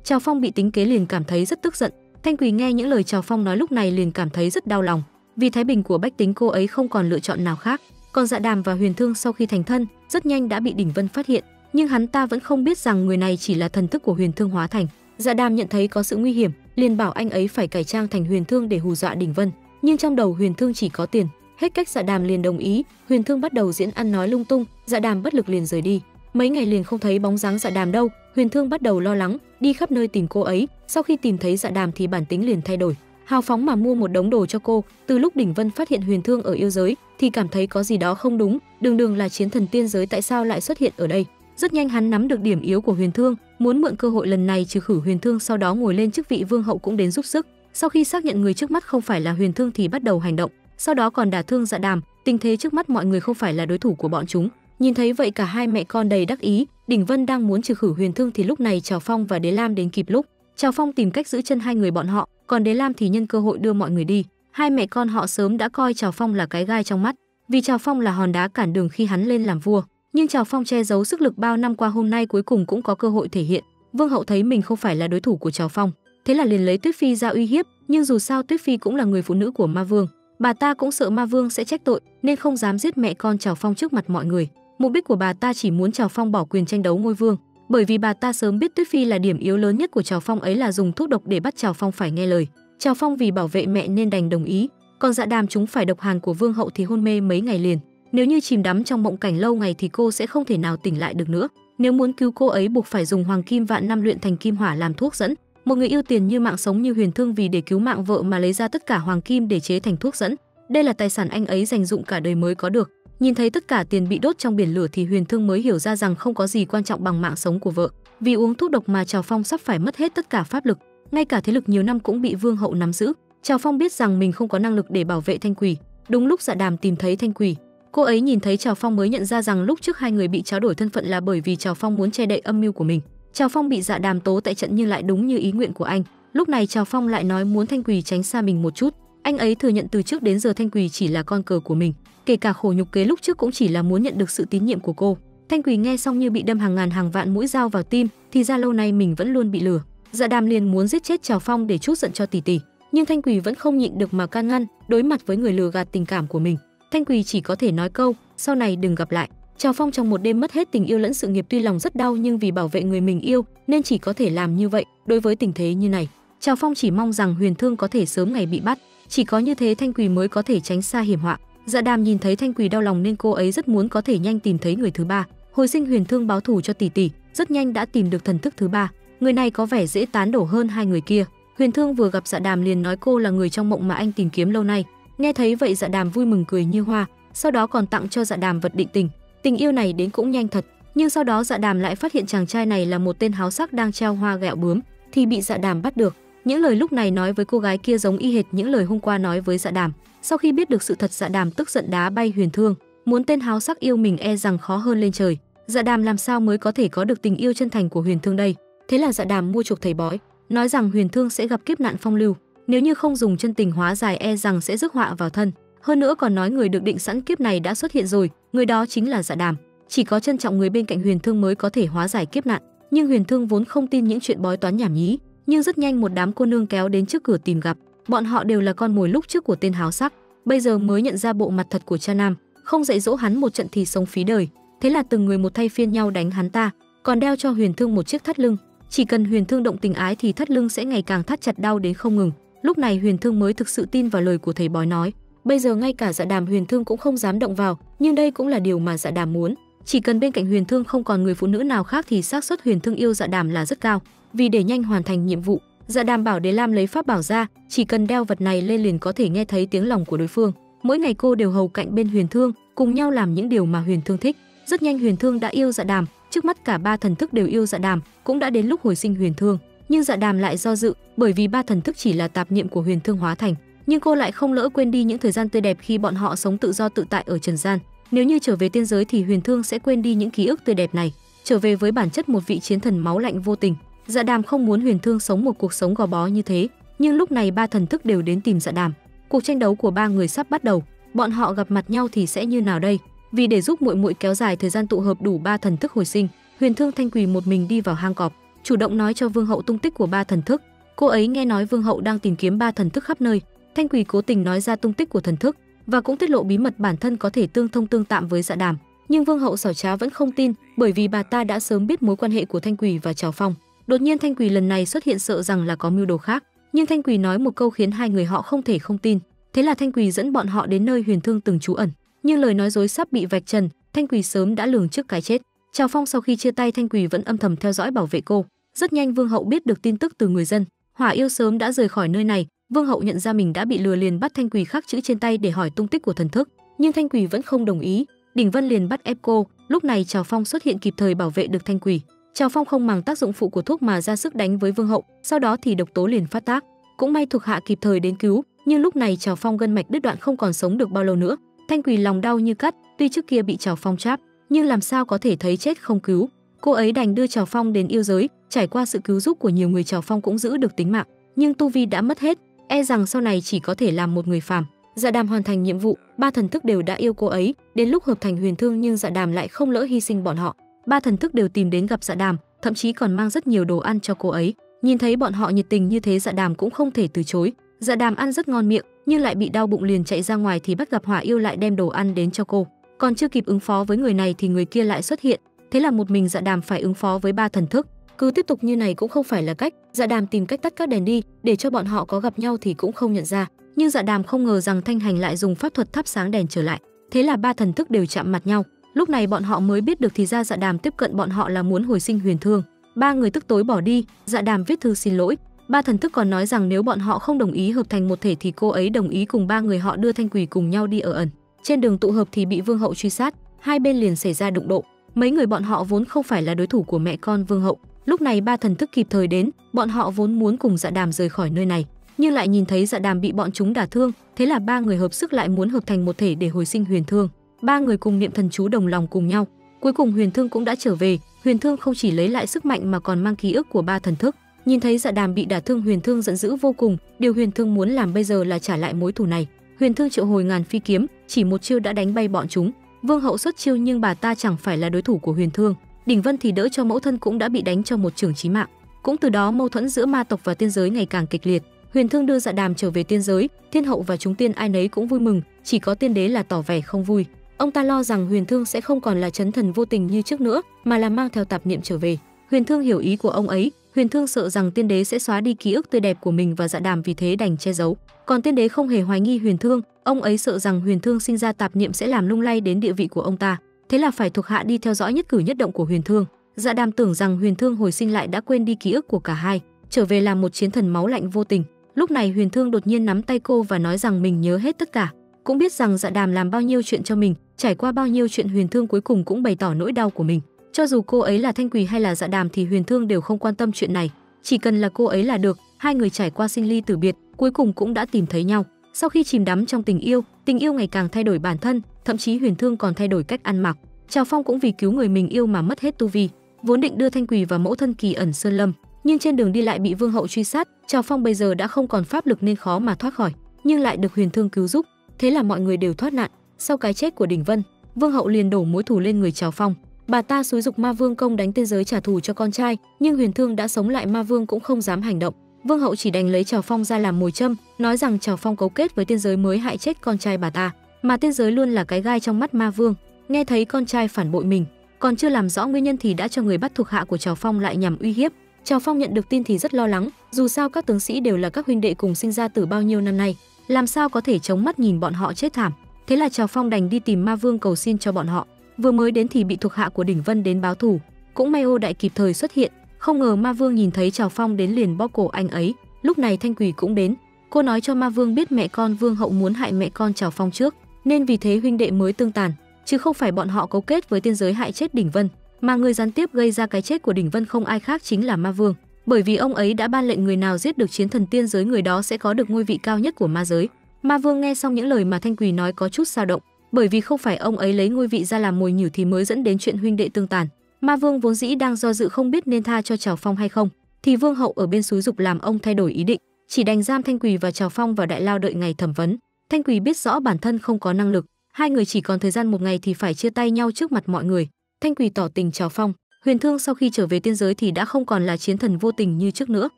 Trào Phong bị tính kế liền cảm thấy rất tức giận. Thanh Quỳ nghe những lời Trào Phong nói lúc này liền cảm thấy rất đau lòng, vì thái bình của bách tính cô ấy không còn lựa chọn nào khác. Còn Dạ Đàm và Huyền Thương sau khi thành thân, rất nhanh đã bị Đỉnh Vân phát hiện, nhưng hắn ta vẫn không biết rằng người này chỉ là thần thức của Huyền Thương hóa thành. Dạ Đàm nhận thấy có sự nguy hiểm, liền bảo anh ấy phải cải trang thành Huyền Thương để hù dọa Đỉnh Vân, nhưng trong đầu Huyền Thương chỉ có tiền. Hết cách, Dạ Đàm liền đồng ý. Huyền Thương bắt đầu diễn ăn nói lung tung, Dạ Đàm bất lực liền rời đi. Mấy ngày liền không thấy bóng dáng Dạ Đàm đâu. Huyền Thương bắt đầu lo lắng, đi khắp nơi tìm cô ấy. Sau khi tìm thấy Dạ Đàm thì bản tính liền thay đổi, hào phóng mà mua một đống đồ cho cô. Từ lúc Đỉnh Vân phát hiện Huyền Thương ở yêu giới thì cảm thấy có gì đó không đúng, đường đường là chiến thần tiên giới tại sao lại xuất hiện ở đây. Rất nhanh hắn nắm được điểm yếu của Huyền Thương, muốn mượn cơ hội lần này trừ khử Huyền Thương, sau đó ngồi lên chức vị vương hậu cũng đến giúp sức. Sau khi xác nhận người trước mắt không phải là Huyền Thương thì bắt đầu hành động, sau đó còn đả thương Dạ Đàm. Tình thế trước mắt mọi người không phải là đối thủ của bọn chúng. Nhìn thấy vậy cả hai mẹ con đầy đắc ý. Đỉnh Vân đang muốn trừ khử Huyền Thương thì lúc này Trào Phong và Đế Lam đến kịp lúc. Trào Phong tìm cách giữ chân hai người bọn họ, còn Đế Lam thì nhân cơ hội đưa mọi người đi. Hai mẹ con họ sớm đã coi Trào Phong là cái gai trong mắt, vì Trào Phong là hòn đá cản đường khi hắn lên làm vua. Nhưng Trào Phong che giấu sức lực bao năm qua hôm nay cuối cùng cũng có cơ hội thể hiện. Vương hậu thấy mình không phải là đối thủ của Trào Phong, thế là liền lấy Tuyết Phi ra uy hiếp, nhưng dù sao Tuyết Phi cũng là người phụ nữ của Ma Vương, bà ta cũng sợ Ma Vương sẽ trách tội nên không dám giết mẹ con Trào Phong trước mặt mọi người. Mục đích của bà ta chỉ muốn Trào Phong bỏ quyền tranh đấu ngôi vương, bởi vì bà ta sớm biết Tuyết Phi là điểm yếu lớn nhất của Trào Phong ấy là dùng thuốc độc để bắt Trào Phong phải nghe lời. Trào Phong vì bảo vệ mẹ nên đành đồng ý, còn Dạ Đàm chúng phải độc hàn của Vương hậu thì hôn mê mấy ngày liền. Nếu như chìm đắm trong mộng cảnh lâu ngày thì cô sẽ không thể nào tỉnh lại được nữa. Nếu muốn cứu cô ấy buộc phải dùng hoàng kim vạn năm luyện thành kim hỏa làm thuốc dẫn. Một người yêu tiền như mạng sống như Huyền Thương vì để cứu mạng vợ mà lấy ra tất cả hoàng kim để chế thành thuốc dẫn. Đây là tài sản anh ấy dành dụm cả đời mới có được. Nhìn thấy tất cả tiền bị đốt trong biển lửa thì Huyền Thương mới hiểu ra rằng không có gì quan trọng bằng mạng sống của vợ. Vì uống thuốc độc mà Trào Phong sắp phải mất hết tất cả pháp lực, ngay cả thế lực nhiều năm cũng bị Vương hậu nắm giữ. Trào Phong biết rằng mình không có năng lực để bảo vệ Thanh Quỷ. Đúng lúc Dạ Đàm tìm thấy Thanh Quỷ, cô ấy nhìn thấy Trào Phong mới nhận ra rằng lúc trước hai người bị tráo đổi thân phận là bởi vì Trào Phong muốn che đậy âm mưu của mình. Trào Phong bị Dạ Đàm tố tại trận nhưng lại đúng như ý nguyện của anh. Lúc này Trào Phong lại nói muốn Thanh Quỷ tránh xa mình một chút. Anh ấy thừa nhận từ trước đến giờ Thanh Quỷ chỉ là con cờ của mình, kể cả khổ nhục kế lúc trước cũng chỉ là muốn nhận được sự tín nhiệm của cô. Thanh Quỷ nghe xong như bị đâm hàng ngàn hàng vạn mũi dao vào tim, thì ra lâu nay mình vẫn luôn bị lừa. Dạ Đàm liền muốn giết chết Trào Phong để trút giận cho tỷ tỷ, nhưng Thanh Quỷ vẫn không nhịn được mà can ngăn. Đối mặt với người lừa gạt tình cảm của mình, Thanh Quỷ chỉ có thể nói câu sau này đừng gặp lại. Trào Phong trong một đêm mất hết tình yêu lẫn sự nghiệp, tuy lòng rất đau nhưng vì bảo vệ người mình yêu nên chỉ có thể làm như vậy. Đối với tình thế như này, Trào Phong chỉ mong rằng Huyền Thương có thể sớm ngày bị bắt, chỉ có như thế Thanh Quỷ mới có thể tránh xa hiểm họa. Dạ Đàm nhìn thấy Thanh Quỷ đau lòng nên cô ấy rất muốn có thể nhanh tìm thấy người thứ ba, hồi sinh Huyền Thương báo thù cho tỷ tỷ. Rất nhanh đã tìm được thần thức thứ ba, người này có vẻ dễ tán đổ hơn hai người kia. Huyền Thương vừa gặp Dạ Đàm liền nói cô là người trong mộng mà anh tìm kiếm lâu nay. Nghe thấy vậy Dạ Đàm vui mừng cười như hoa, sau đó còn tặng cho Dạ Đàm vật định tình. Tình yêu này đến cũng nhanh thật, nhưng sau đó Dạ Đàm lại phát hiện chàng trai này là một tên háo sắc đang treo hoa gẹo bướm, thì bị Dạ Đàm bắt được. Những lời lúc này nói với cô gái kia giống y hệt những lời hôm qua nói với Dạ Đàm. Sau khi biết được sự thật, Dạ Đàm tức giận đá bay Huyền Thương, muốn tên háo sắc yêu mình e rằng khó hơn lên trời. Dạ Đàm làm sao mới có thể có được tình yêu chân thành của Huyền Thương đây? Thế là Dạ Đàm mua chuộc thầy bói, nói rằng Huyền Thương sẽ gặp kiếp nạn phong lưu, nếu như không dùng chân tình hóa giải e rằng sẽ rước họa vào thân. Hơn nữa còn nói người được định sẵn kiếp này đã xuất hiện rồi, người đó chính là Dạ Đàm. Chỉ có trân trọng người bên cạnh Huyền Thương mới có thể hóa giải kiếp nạn. Nhưng Huyền Thương vốn không tin những chuyện bói toán nhảm nhí, nhưng rất nhanh một đám cô nương kéo đến trước cửa tìm gặp. Bọn họ đều là con mồi lúc trước của tên háo sắc, bây giờ mới nhận ra bộ mặt thật của cha nam, không dạy dỗ hắn một trận thì sống phí đời. Thế là từng người một thay phiên nhau đánh hắn ta, còn đeo cho Huyền Thương một chiếc thắt lưng. Chỉ cần Huyền Thương động tình ái thì thắt lưng sẽ ngày càng thắt chặt đau đến không ngừng. Lúc này Huyền Thương mới thực sự tin vào lời của thầy bói nói. Bây giờ ngay cả Dạ Đàm Huyền Thương cũng không dám động vào, nhưng đây cũng là điều mà Dạ Đàm muốn. Chỉ cần bên cạnh Huyền Thương không còn người phụ nữ nào khác thì xác suất Huyền Thương yêu Dạ Đàm là rất cao. Vì để nhanh hoàn thành nhiệm vụ, Dạ Đàm bảo Đế Lam lấy pháp bảo ra, chỉ cần đeo vật này lên liền có thể nghe thấy tiếng lòng của đối phương. Mỗi ngày cô đều hầu cạnh bên Huyền Thương, cùng nhau làm những điều mà Huyền Thương thích. Rất nhanh Huyền Thương đã yêu Dạ Đàm, trước mắt cả ba thần thức đều yêu Dạ Đàm, cũng đã đến lúc hồi sinh Huyền Thương. Nhưng Dạ Đàm lại do dự, bởi vì ba thần thức chỉ là tạp niệm của Huyền Thương hóa thành, nhưng cô lại không lỡ quên đi những thời gian tươi đẹp khi bọn họ sống tự do tự tại ở trần gian. Nếu như trở về tiên giới thì Huyền Thương sẽ quên đi những ký ức tươi đẹp này, trở về với bản chất một vị chiến thần máu lạnh vô tình. Dạ Đàm không muốn Huyền Thương sống một cuộc sống gò bó như thế, nhưng lúc này ba thần thức đều đến tìm Dạ Đàm. Cuộc tranh đấu của ba người sắp bắt đầu, bọn họ gặp mặt nhau thì sẽ như nào đây? Vì để giúp muội muội kéo dài thời gian tụ hợp đủ ba thần thức hồi sinh, Huyền Thương Thanh Quỳ một mình đi vào hang cọp, chủ động nói cho Vương hậu tung tích của ba thần thức. Cô ấy nghe nói Vương hậu đang tìm kiếm ba thần thức khắp nơi, Thanh Quỳ cố tình nói ra tung tích của thần thức và cũng tiết lộ bí mật bản thân có thể tương thông tương tạm với Dạ Đàm. Nhưng Vương hậu xảo trá vẫn không tin, bởi vì bà ta đã sớm biết mối quan hệ của Thanh Quỳ và Trào Phong. Đột nhiên Thanh Quỳ lần này xuất hiện sợ rằng là có mưu đồ khác, nhưng Thanh Quỳ nói một câu khiến hai người họ không thể không tin. Thế là Thanh Quỳ dẫn bọn họ đến nơi Huyền Thương từng trú ẩn. Nhưng lời nói dối sắp bị vạch trần, Thanh Quỳ sớm đã lường trước cái chết. Trào Phong sau khi chia tay Thanh Quỳ vẫn âm thầm theo dõi bảo vệ cô. Rất nhanh Vương hậu biết được tin tức từ người dân, Hỏa Yêu sớm đã rời khỏi nơi này. Vương hậu nhận ra mình đã bị lừa liền bắt Thanh Quỳ khắc chữ trên tay để hỏi tung tích của thần thức, nhưng Thanh Quỳ vẫn không đồng ý. Đỉnh Vân liền bắt ép cô. Lúc này Trào Phong xuất hiện kịp thời bảo vệ được Thanh Quỳ. Trào Phong không màng tác dụng phụ của thuốc mà ra sức đánh với Vương hậu, sau đó thì độc tố liền phát tác. Cũng may thuộc hạ kịp thời đến cứu, nhưng lúc này Trào Phong gân mạch đứt đoạn không còn sống được bao lâu nữa. Thanh Quỳ lòng đau như cắt, tuy trước kia bị Trào Phong tráp, nhưng làm sao có thể thấy chết không cứu. Cô ấy đành đưa Trào Phong đến yêu giới, trải qua sự cứu giúp của nhiều người Trào Phong cũng giữ được tính mạng, nhưng tu vi đã mất hết, e rằng sau này chỉ có thể làm một người phàm. Dạ Đàm hoàn thành nhiệm vụ, ba thần thức đều đã yêu cô ấy, đến lúc hợp thành huyền thương nhưng Dạ Đàm lại không lỡ hy sinh bọn họ. Ba thần thức đều tìm đến gặp Dạ Đàm, thậm chí còn mang rất nhiều đồ ăn cho cô ấy. Nhìn thấy bọn họ nhiệt tình như thế, Dạ Đàm cũng không thể từ chối. Dạ Đàm ăn rất ngon miệng, nhưng lại bị đau bụng liền chạy ra ngoài thì bắt gặp Hỏa Yêu lại đem đồ ăn đến cho cô. Còn chưa kịp ứng phó với người này thì người kia lại xuất hiện, thế là một mình Dạ Đàm phải ứng phó với ba thần thức. Cứ tiếp tục như này cũng không phải là cách, Dạ Đàm tìm cách tắt các đèn đi, để cho bọn họ có gặp nhau thì cũng không nhận ra. Nhưng Dạ Đàm không ngờ rằng Thanh Hành lại dùng pháp thuật thắp sáng đèn trở lại. Thế là ba thần thức đều chạm mặt nhau. Lúc này bọn họ mới biết được thì ra Dạ Đàm tiếp cận bọn họ là muốn hồi sinh huyền thương. Ba người tức tối bỏ đi, Dạ Đàm viết thư xin lỗi. Ba thần thức còn nói rằng nếu bọn họ không đồng ý hợp thành một thể thì cô ấy đồng ý cùng ba người họ đưa Thanh Quỳ cùng nhau đi ở ẩn. Trên đường tụ hợp thì bị Vương Hậu truy sát, hai bên liền xảy ra đụng độ. Mấy người bọn họ vốn không phải là đối thủ của mẹ con Vương Hậu. Lúc này ba thần thức kịp thời đến, bọn họ vốn muốn cùng Dạ Đàm rời khỏi nơi này, nhưng lại nhìn thấy Dạ Đàm bị bọn chúng đả thương, thế là ba người hợp sức lại muốn hợp thành một thể để hồi sinh huyền thương. Ba người cùng niệm thần chú đồng lòng cùng nhau. Cuối cùng huyền thương cũng đã trở về. Huyền thương không chỉ lấy lại sức mạnh mà còn mang ký ức của ba thần thức. Nhìn thấy Dạ Đàm bị đả thương, huyền thương giận dữ vô cùng. Điều huyền thương muốn làm bây giờ là trả lại mối thù này. Huyền thương triệu hồi ngàn phi kiếm, chỉ một chiêu đã đánh bay bọn chúng. Vương Hậu xuất chiêu nhưng bà ta chẳng phải là đối thủ của huyền thương. Đỉnh Vân thì đỡ cho mẫu thân cũng đã bị đánh cho một chưởng chí mạng. Cũng từ đó mâu thuẫn giữa ma tộc và tiên giới ngày càng kịch liệt. Huyền thương đưa Dạ Đàm trở về tiên giới, Thiên Hậu và chúng tiên ai nấy cũng vui mừng, chỉ có tiên đế là tỏ vẻ không vui. Ông ta lo rằng huyền thương sẽ không còn là chấn thần vô tình như trước nữa, mà là mang theo tạp niệm trở về. Huyền thương hiểu ý của ông ấy, huyền thương sợ rằng tiên đế sẽ xóa đi ký ức tươi đẹp của mình và Dạ Đàm, vì thế đành che giấu. Còn tiên đế không hề hoài nghi huyền thương, ông ấy sợ rằng huyền thương sinh ra tạp niệm sẽ làm lung lay đến địa vị của ông ta, thế là phải thuộc hạ đi theo dõi nhất cử nhất động của huyền thương. Dạ Đàm tưởng rằng huyền thương hồi sinh lại đã quên đi ký ức của cả hai, trở về làm một chiến thần máu lạnh vô tình. Lúc này huyền thương đột nhiên nắm tay cô và nói rằng mình nhớ hết tất cả. Cũng biết rằng Dạ Đàm làm bao nhiêu chuyện cho mình, trải qua bao nhiêu chuyện, huyền thương cuối cùng cũng bày tỏ nỗi đau của mình. Cho dù cô ấy là Thanh Quỳ hay là Dạ Đàm thì huyền thương đều không quan tâm chuyện này, chỉ cần là cô ấy là được. Hai người trải qua sinh ly tử biệt, cuối cùng cũng đã tìm thấy nhau. Sau khi chìm đắm trong tình yêu ngày càng thay đổi bản thân, thậm chí huyền thương còn thay đổi cách ăn mặc. Trào Phong cũng vì cứu người mình yêu mà mất hết tu vi, vốn định đưa Thanh Quỳ và mẫu thân kỳ ẩn sơn lâm, nhưng trên đường đi lại bị Vương Hậu truy sát. Trào Phong bây giờ đã không còn pháp lực nên khó mà thoát khỏi, nhưng lại được huyền thương cứu giúp, thế là mọi người đều thoát nạn. Sau cái chết của Đỉnh Vân, Vương Hậu liền đổ mối thù lên người Trào Phong. Bà ta xúi giục Ma Vương công đánh tiên giới trả thù cho con trai, nhưng huyền thương đã sống lại, Ma Vương cũng không dám hành động. Vương Hậu chỉ đành lấy Trào Phong ra làm mồi châm, nói rằng Trào Phong cấu kết với tiên giới mới hại chết con trai bà ta, mà tiên giới luôn là cái gai trong mắt Ma Vương. Nghe thấy con trai phản bội mình, còn chưa làm rõ nguyên nhân thì đã cho người bắt thuộc hạ của Trào Phong lại nhằm uy hiếp. Trào Phong nhận được tin thì rất lo lắng, dù sao các tướng sĩ đều là các huynh đệ cùng sinh ra từ bao nhiêu năm nay, làm sao có thể chống mắt nhìn bọn họ chết thảm. Thế là Trào Phong đành đi tìm Ma Vương cầu xin cho bọn họ. Vừa mới đến thì bị thuộc hạ của Đỉnh Vân đến báo thù, cũng may Ô Đại kịp thời xuất hiện, không ngờ Ma Vương nhìn thấy Trào Phong đến liền bóp cổ anh ấy. Lúc này Thanh Quỳ cũng đến, cô nói cho Ma Vương biết mẹ con Vương Hậu muốn hại mẹ con Trào Phong trước, nên vì thế huynh đệ mới tương tàn, chứ không phải bọn họ cấu kết với tiên giới hại chết Đỉnh Vân, mà người gián tiếp gây ra cái chết của Đỉnh Vân không ai khác chính là Ma Vương, bởi vì ông ấy đã ban lệnh người nào giết được chiến thần tiên giới người đó sẽ có được ngôi vị cao nhất của ma giới. Ma Vương nghe xong những lời mà Thanh Quỳ nói có chút dao động, bởi vì không phải ông ấy lấy ngôi vị ra làm mồi nhử thì mới dẫn đến chuyện huynh đệ tương tàn. Ma Vương vốn dĩ đang do dự không biết nên tha cho Trào Phong hay không, thì Vương Hậu ở bên xúi giục làm ông thay đổi ý định, chỉ đành giam Thanh Quỳ và Trào Phong vào đại lao đợi ngày thẩm vấn. Thanh Quỳ biết rõ bản thân không có năng lực, hai người chỉ còn thời gian một ngày thì phải chia tay nhau trước mặt mọi người. Thanh Quỳ tỏ tình Trào Phong. Huyền thương sau khi trở về tiên giới thì đã không còn là chiến thần vô tình như trước nữa,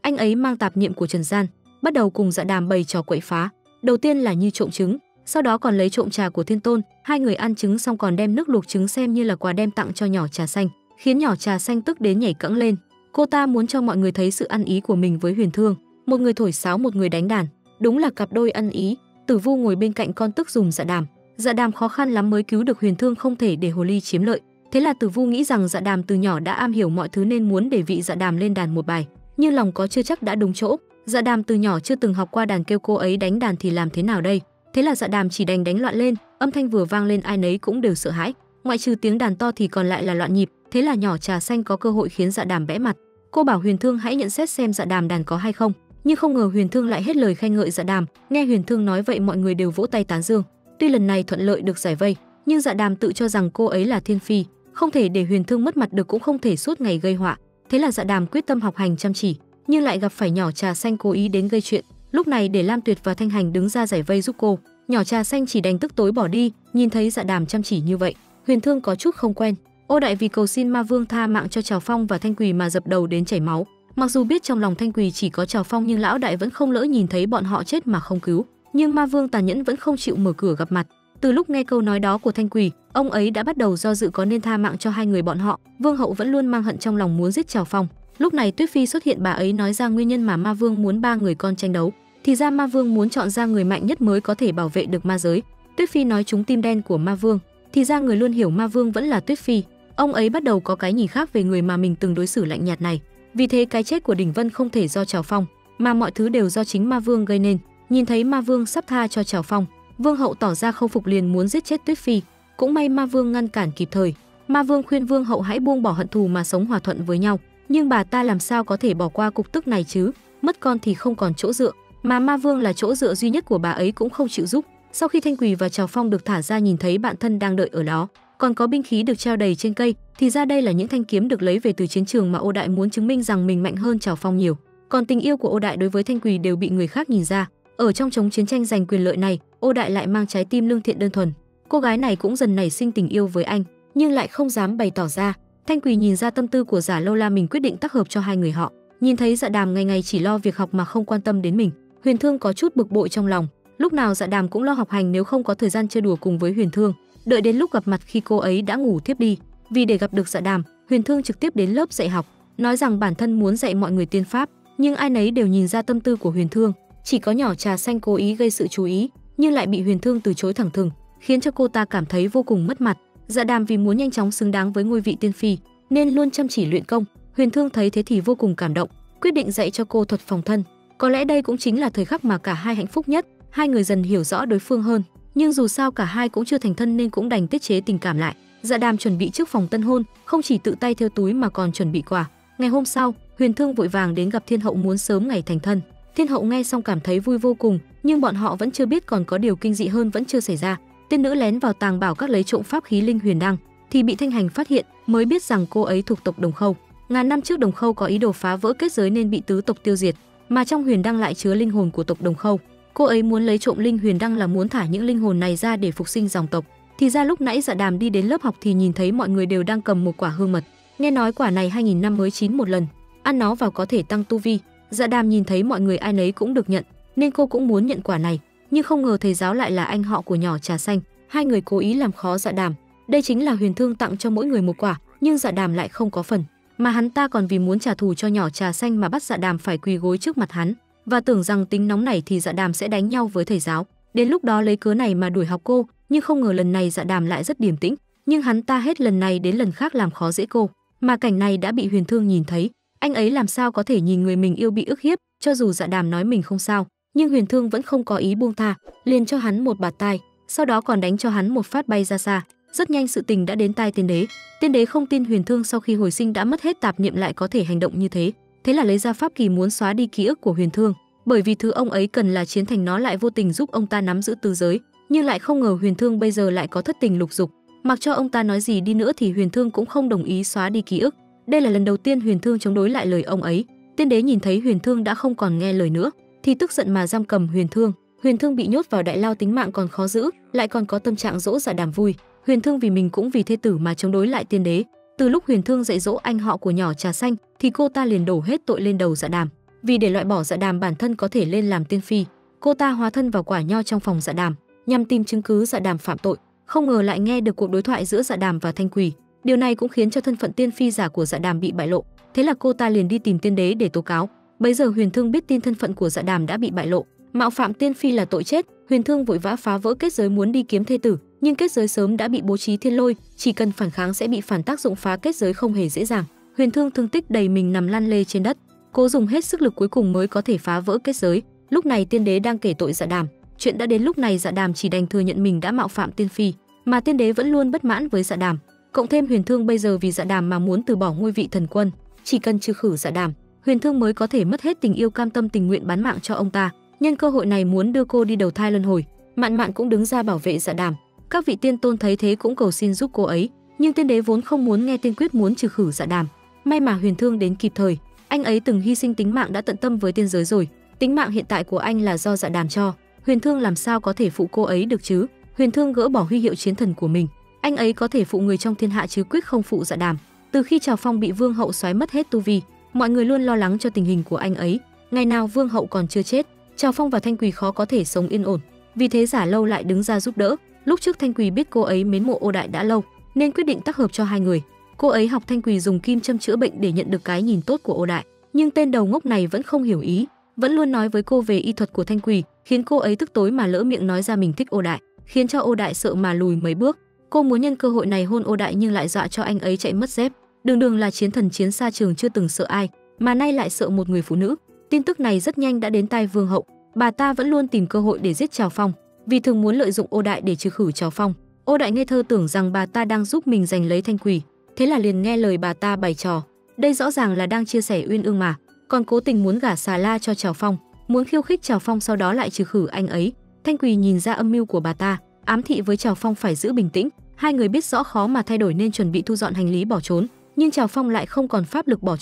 anh ấy mang tạp niệm của trần gian, bắt đầu cùng Dạ Đàm bày trò quậy phá. Đầu tiên là như trộm trứng, sau đó còn lấy trộm trà của Thiên Tôn. Hai người ăn trứng xong còn đem nước luộc trứng xem như là quà đem tặng cho nhỏ trà xanh, khiến nhỏ trà xanh tức đến nhảy cẫng lên. Cô ta muốn cho mọi người thấy sự ăn ý của mình với huyền thương, một người thổi sáo một người đánh đàn, đúng là cặp đôi ăn ý. Tử Vu ngồi bên cạnh con tức dùm Dạ Đàm. Dạ Đàm khó khăn lắm mới cứu được huyền thương, không thể để hồ ly chiếm lợi. Thế là Tử Vu nghĩ rằng Dạ Đàm từ nhỏ đã am hiểu mọi thứ nên muốn để vị Dạ Đàm lên đàn một bài, nhưng lòng có chưa chắc đã đúng chỗ. Dạ Đàm từ nhỏ chưa từng học qua đàn, kêu cô ấy đánh đàn thì làm thế nào đây? Thế là Dạ Đàm chỉ đành đánh loạn lên, âm thanh vừa vang lên ai nấy cũng đều sợ hãi, ngoại trừ tiếng đàn to thì còn lại là loạn nhịp. Thế là nhỏ trà xanh có cơ hội khiến Dạ Đàm bẽ mặt. Cô bảo huyền thương hãy nhận xét xem Dạ Đàm đàn có hay không, nhưng không ngờ huyền thương lại hết lời khen ngợi Dạ Đàm. Nghe huyền thương nói vậy mọi người đều vỗ tay tán dương. Tuy lần này thuận lợi được giải vây, nhưng Dạ Đàm tự cho rằng cô ấy là thiên phi, không thể để huyền thương mất mặt được, cũng không thể suốt ngày gây họa. Thế là Dạ Đàm quyết tâm học hành chăm chỉ, nhưng lại gặp phải nhỏ trà xanh cố ý đến gây chuyện. Lúc này để Lam Tuyệt và Thanh Hành đứng ra giải vây giúp cô, nhỏ trà xanh chỉ đành tức tối bỏ đi. Nhìn thấy Dạ Đàm chăm chỉ như vậy, Huyền Thương có chút không quen. Ô Đại vì cầu xin Ma Vương tha mạng cho Trào Phong và Thanh Quỳ mà dập đầu đến chảy máu. Mặc dù biết trong lòng Thanh Quỳ chỉ có Trào Phong, nhưng lão đại vẫn không lỡ nhìn thấy bọn họ chết mà không cứu. Nhưng Ma Vương tàn nhẫn vẫn không chịu mở cửa gặp mặt. Từ lúc nghe câu nói đó của Thanh Quỳ, ông ấy đã bắt đầu do dự có nên tha mạng cho hai người bọn họ. Vương hậu vẫn luôn mang hận trong lòng muốn giết Trào Phong. Lúc này Tuyết Phi xuất hiện, bà ấy nói ra nguyên nhân mà Ma Vương muốn ba người con tranh đấu. Thì ra Ma Vương muốn chọn ra người mạnh nhất mới có thể bảo vệ được ma giới. Tuyết Phi nói trúng tim đen của Ma Vương. Thì ra người luôn hiểu Ma Vương vẫn là Tuyết Phi. Ông ấy bắt đầu có cái nhìn khác về người mà mình từng đối xử lạnh nhạt này. Vì thế cái chết của Đỉnh Vân không thể do Trào Phong, mà mọi thứ đều do chính Ma Vương gây nên. Nhìn thấy Ma Vương sắp tha cho Trào Phong, Vương hậu tỏ ra không phục, liền muốn giết chết Tuyết Phi. Cũng may Ma Vương ngăn cản kịp thời. Ma Vương khuyên Vương hậu hãy buông bỏ hận thù mà sống hòa thuận với nhau. Nhưng bà ta làm sao có thể bỏ qua cục tức này chứ? Mất con thì không còn chỗ dựa, mà Ma Vương là chỗ dựa duy nhất của bà ấy cũng không chịu giúp. Sau khi Thanh Quỳ và Trào Phong được thả ra, nhìn thấy bạn thân đang đợi ở đó, còn có binh khí được treo đầy trên cây, thì ra đây là những thanh kiếm được lấy về từ chiến trường mà Ô Đại muốn chứng minh rằng mình mạnh hơn Trào Phong nhiều. Còn tình yêu của Ô Đại đối với Thanh Quỳ đều bị người khác nhìn ra. Ở trong chống chiến tranh giành quyền lợi này, Ô Đại lại mang trái tim lương thiện đơn thuần. Cô gái này cũng dần nảy sinh tình yêu với anh, nhưng lại không dám bày tỏ ra. Thanh Quỳ nhìn ra tâm tư của Giả Lâu La, mình quyết định tác hợp cho hai người họ. Nhìn thấy Dạ Đàm ngày ngày chỉ lo việc học mà không quan tâm đến mình, Huyền Thương có chút bực bội trong lòng. Lúc nào Dạ Đàm cũng lo học hành, nếu không có thời gian chơi đùa cùng với Huyền Thương. Đợi đến lúc gặp mặt khi cô ấy đã ngủ thiếp đi. Vì để gặp được Dạ Đàm, Huyền Thương trực tiếp đến lớp dạy học, nói rằng bản thân muốn dạy mọi người tiên pháp, nhưng ai nấy đều nhìn ra tâm tư của Huyền Thương. Chỉ có nhỏ trà xanh cố ý gây sự chú ý, nhưng lại bị Huyền Thương từ chối thẳng thừng, khiến cho cô ta cảm thấy vô cùng mất mặt. Dạ Đàm vì muốn nhanh chóng xứng đáng với ngôi vị tiên phi nên luôn chăm chỉ luyện công. Huyền Thương thấy thế thì vô cùng cảm động, quyết định dạy cho cô thuật phòng thân. Có lẽ đây cũng chính là thời khắc mà cả hai hạnh phúc nhất. Hai người dần hiểu rõ đối phương hơn, nhưng dù sao cả hai cũng chưa thành thân nên cũng đành tiết chế tình cảm lại. Dạ Đàm chuẩn bị trước phòng tân hôn, không chỉ tự tay thêu túi mà còn chuẩn bị quà. Ngày hôm sau, Huyền Thương vội vàng đến gặp Thiên Hậu muốn sớm ngày thành thân. Thiên Hậu nghe xong cảm thấy vui vô cùng, nhưng bọn họ vẫn chưa biết còn có điều kinh dị hơn vẫn chưa xảy ra. Tiên nữ lén vào tàng bảo các lấy trộm pháp khí linh huyền đăng, thì bị Thanh Hành phát hiện, mới biết rằng cô ấy thuộc tộc Đồng Khâu. Ngàn năm trước Đồng Khâu có ý đồ phá vỡ kết giới nên bị tứ tộc tiêu diệt, mà trong huyền đăng lại chứa linh hồn của tộc Đồng Khâu. Cô ấy muốn lấy trộm linh huyền đăng là muốn thả những linh hồn này ra để phục sinh dòng tộc. Thì ra lúc nãy Dạ Đàm đi đến lớp học thì nhìn thấy mọi người đều đang cầm một quả hương mật. Nghe nói quả này 2000 năm mới chín một lần, ăn nó vào có thể tăng tu vi. Dạ Đàm nhìn thấy mọi người ai nấy cũng được nhận, nên cô cũng muốn nhận quả này, nhưng không ngờ thầy giáo lại là anh họ của nhỏ trà xanh. Hai người cố ý làm khó Dạ Đàm. Đây chính là Huyền Thương tặng cho mỗi người một quả, nhưng Dạ Đàm lại không có phần, mà hắn ta còn vì muốn trả thù cho nhỏ trà xanh mà bắt Dạ Đàm phải quỳ gối trước mặt hắn, và tưởng rằng tính nóng này thì Dạ Đàm sẽ đánh nhau với thầy giáo, đến lúc đó lấy cớ này mà đuổi học cô. Nhưng không ngờ lần này Dạ Đàm lại rất điềm tĩnh, nhưng hắn ta hết lần này đến lần khác làm khó dễ cô. Mà cảnh này đã bị Huyền Thương nhìn thấy, anh ấy làm sao có thể nhìn người mình yêu bị ức hiếp. Cho dù Dạ Đàm nói mình không sao, nhưng Huyền Thương vẫn không có ý buông tha, liền cho hắn một bạt tai, sau đó còn đánh cho hắn một phát bay ra xa. Rất nhanh sự tình đã đến tai Tiên Đế. Tiên Đế không tin Huyền Thương sau khi hồi sinh đã mất hết tạp niệm lại có thể hành động như thế, thế là lấy ra pháp kỳ muốn xóa đi ký ức của Huyền Thương, bởi vì thứ ông ấy cần là chiến thành, nó lại vô tình giúp ông ta nắm giữ tứ giới. Nhưng lại không ngờ Huyền Thương bây giờ lại có thất tình lục dục, mặc cho ông ta nói gì đi nữa thì Huyền Thương cũng không đồng ý xóa đi ký ức. Đây là lần đầu tiên Huyền Thương chống đối lại lời ông ấy. Tiên Đế nhìn thấy Huyền Thương đã không còn nghe lời nữa thì tức giận mà giam cầm Huyền Thương. Huyền Thương bị nhốt vào đại lao, tính mạng còn khó giữ, lại còn có tâm trạng dỗ Dạ Đàm vui. Huyền Thương vì mình cũng vì thê tử mà chống đối lại Tiên Đế. Từ lúc Huyền Thương dạy dỗ anh họ của nhỏ trà xanh thì cô ta liền đổ hết tội lên đầu Dạ Đàm. Vì để loại bỏ Dạ Đàm bản thân có thể lên làm tiên phi, cô ta hóa thân vào quả nho trong phòng Dạ Đàm nhằm tìm chứng cứ Dạ Đàm phạm tội. Không ngờ lại nghe được cuộc đối thoại giữa Dạ Đàm và Thanh Quỳ. Điều này cũng khiến cho thân phận tiên phi giả của Dạ Đàm bị bại lộ. Thế là cô ta liền đi tìm Tiên Đế để tố cáo. Bấy giờ Huyền Thương biết tin thân phận của Dạ Đàm đã bị bại lộ, mạo phạm tiên phi là tội chết. Huyền Thương vội vã phá vỡ kết giới muốn đi kiếm thê tử, nhưng kết giới sớm đã bị bố trí thiên lôi, chỉ cần phản kháng sẽ bị phản tác dụng, phá kết giới không hề dễ dàng. Huyền Thương thương tích đầy mình nằm lăn lê trên đất, cố dùng hết sức lực cuối cùng mới có thể phá vỡ kết giới. Lúc này Tiên Đế đang kể tội Dạ Đàm. Chuyện đã đến lúc này, Dạ Đàm chỉ đành thừa nhận mình đã mạo phạm tiên phi, mà Tiên Đế vẫn luôn bất mãn với Dạ Đàm. Cộng thêm Huyền Thương bây giờ vì Dạ Đàm mà muốn từ bỏ ngôi vị thần quân, chỉ cần trừ khử Dạ Đàm, Huyền Thương mới có thể mất hết tình yêu, cam tâm tình nguyện bán mạng cho ông ta. Nhân cơ hội này muốn đưa cô đi đầu thai luân hồi. Mạn Mạn cũng đứng ra bảo vệ Dạ Đàm. Các vị tiên tôn thấy thế cũng cầu xin giúp cô ấy, nhưng Tiên Đế vốn không muốn nghe, tiên quyết muốn trừ khử Dạ Đàm. May mà Huyền Thương đến kịp thời, anh ấy từng hy sinh tính mạng đã tận tâm với tiên giới rồi, tính mạng hiện tại của anh là do Dạ Đàm cho. Huyền Thương làm sao có thể phụ cô ấy được chứ? Huyền Thương gỡ bỏ huy hiệu chiến thần của mình, anh ấy có thể phụ người trong thiên hạ chứ quyết không phụ Dạ Đàm. Từ khi Trào Phong bị Vương hậu xoáy mất hết tu vi, mọi người luôn lo lắng cho tình hình của anh ấy. Ngày nào Vương hậu còn chưa chết, Trào Phong và Thanh Quỳ khó có thể sống yên ổn. Vì thế Giả Lâu lại đứng ra giúp đỡ. Lúc trước Thanh Quỳ biết cô ấy mến mộ Ô Đại đã lâu, nên quyết định tác hợp cho hai người. Cô ấy học Thanh Quỳ dùng kim châm chữa bệnh để nhận được cái nhìn tốt của Ô Đại, nhưng tên đầu ngốc này vẫn không hiểu ý, vẫn luôn nói với cô về y thuật của Thanh Quỳ, khiến cô ấy tức tối mà lỡ miệng nói ra mình thích Ô Đại, khiến cho Ô Đại sợ mà lùi mấy bước. Cô muốn nhân cơ hội này hôn Ô Đại nhưng lại dọa cho anh ấy chạy mất dép. Đường Đường là chiến thần chiến xa trường chưa từng sợ ai, mà nay lại sợ một người phụ nữ. Tin tức này rất nhanh đã đến tai Vương hậu. Bà ta vẫn luôn tìm cơ hội để giết Trào Phong, vì thường muốn lợi dụng Ô Đại để trừ khử Trào Phong. Ô Đại ngây thơ tưởng rằng bà ta đang giúp mình giành lấy Thanh Quỳ, thế là liền nghe lời bà ta bày trò. Đây rõ ràng là đang chia sẻ uyên ương mà, còn cố tình muốn gả xà la cho Trào Phong, muốn khiêu khích Trào Phong sau đó lại trừ khử anh ấy. Thanh Quỳ nhìn ra âm mưu của bà ta, ám thị với Trào Phong phải giữ bình tĩnh. Hai người biết rõ khó mà thay đổi nên chuẩn bị thu dọn hành lý bỏ trốn, nhưng Trào Phong lại không còn pháp lực bỏ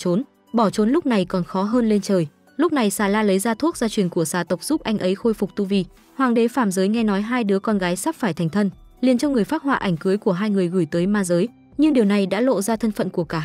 trốn lúc này còn khó hơn lên trời. Lúc này xà la lấy ra thuốc gia truyền của xà tộc giúp anh ấy khôi phục tu vi. Hoàng đế phàm giới nghe nói hai đứa con gái sắp phải thành thân, liền cho người phác họa ảnh cưới của hai người gửi tới ma giới, nhưng điều này đã lộ ra thân phận của cả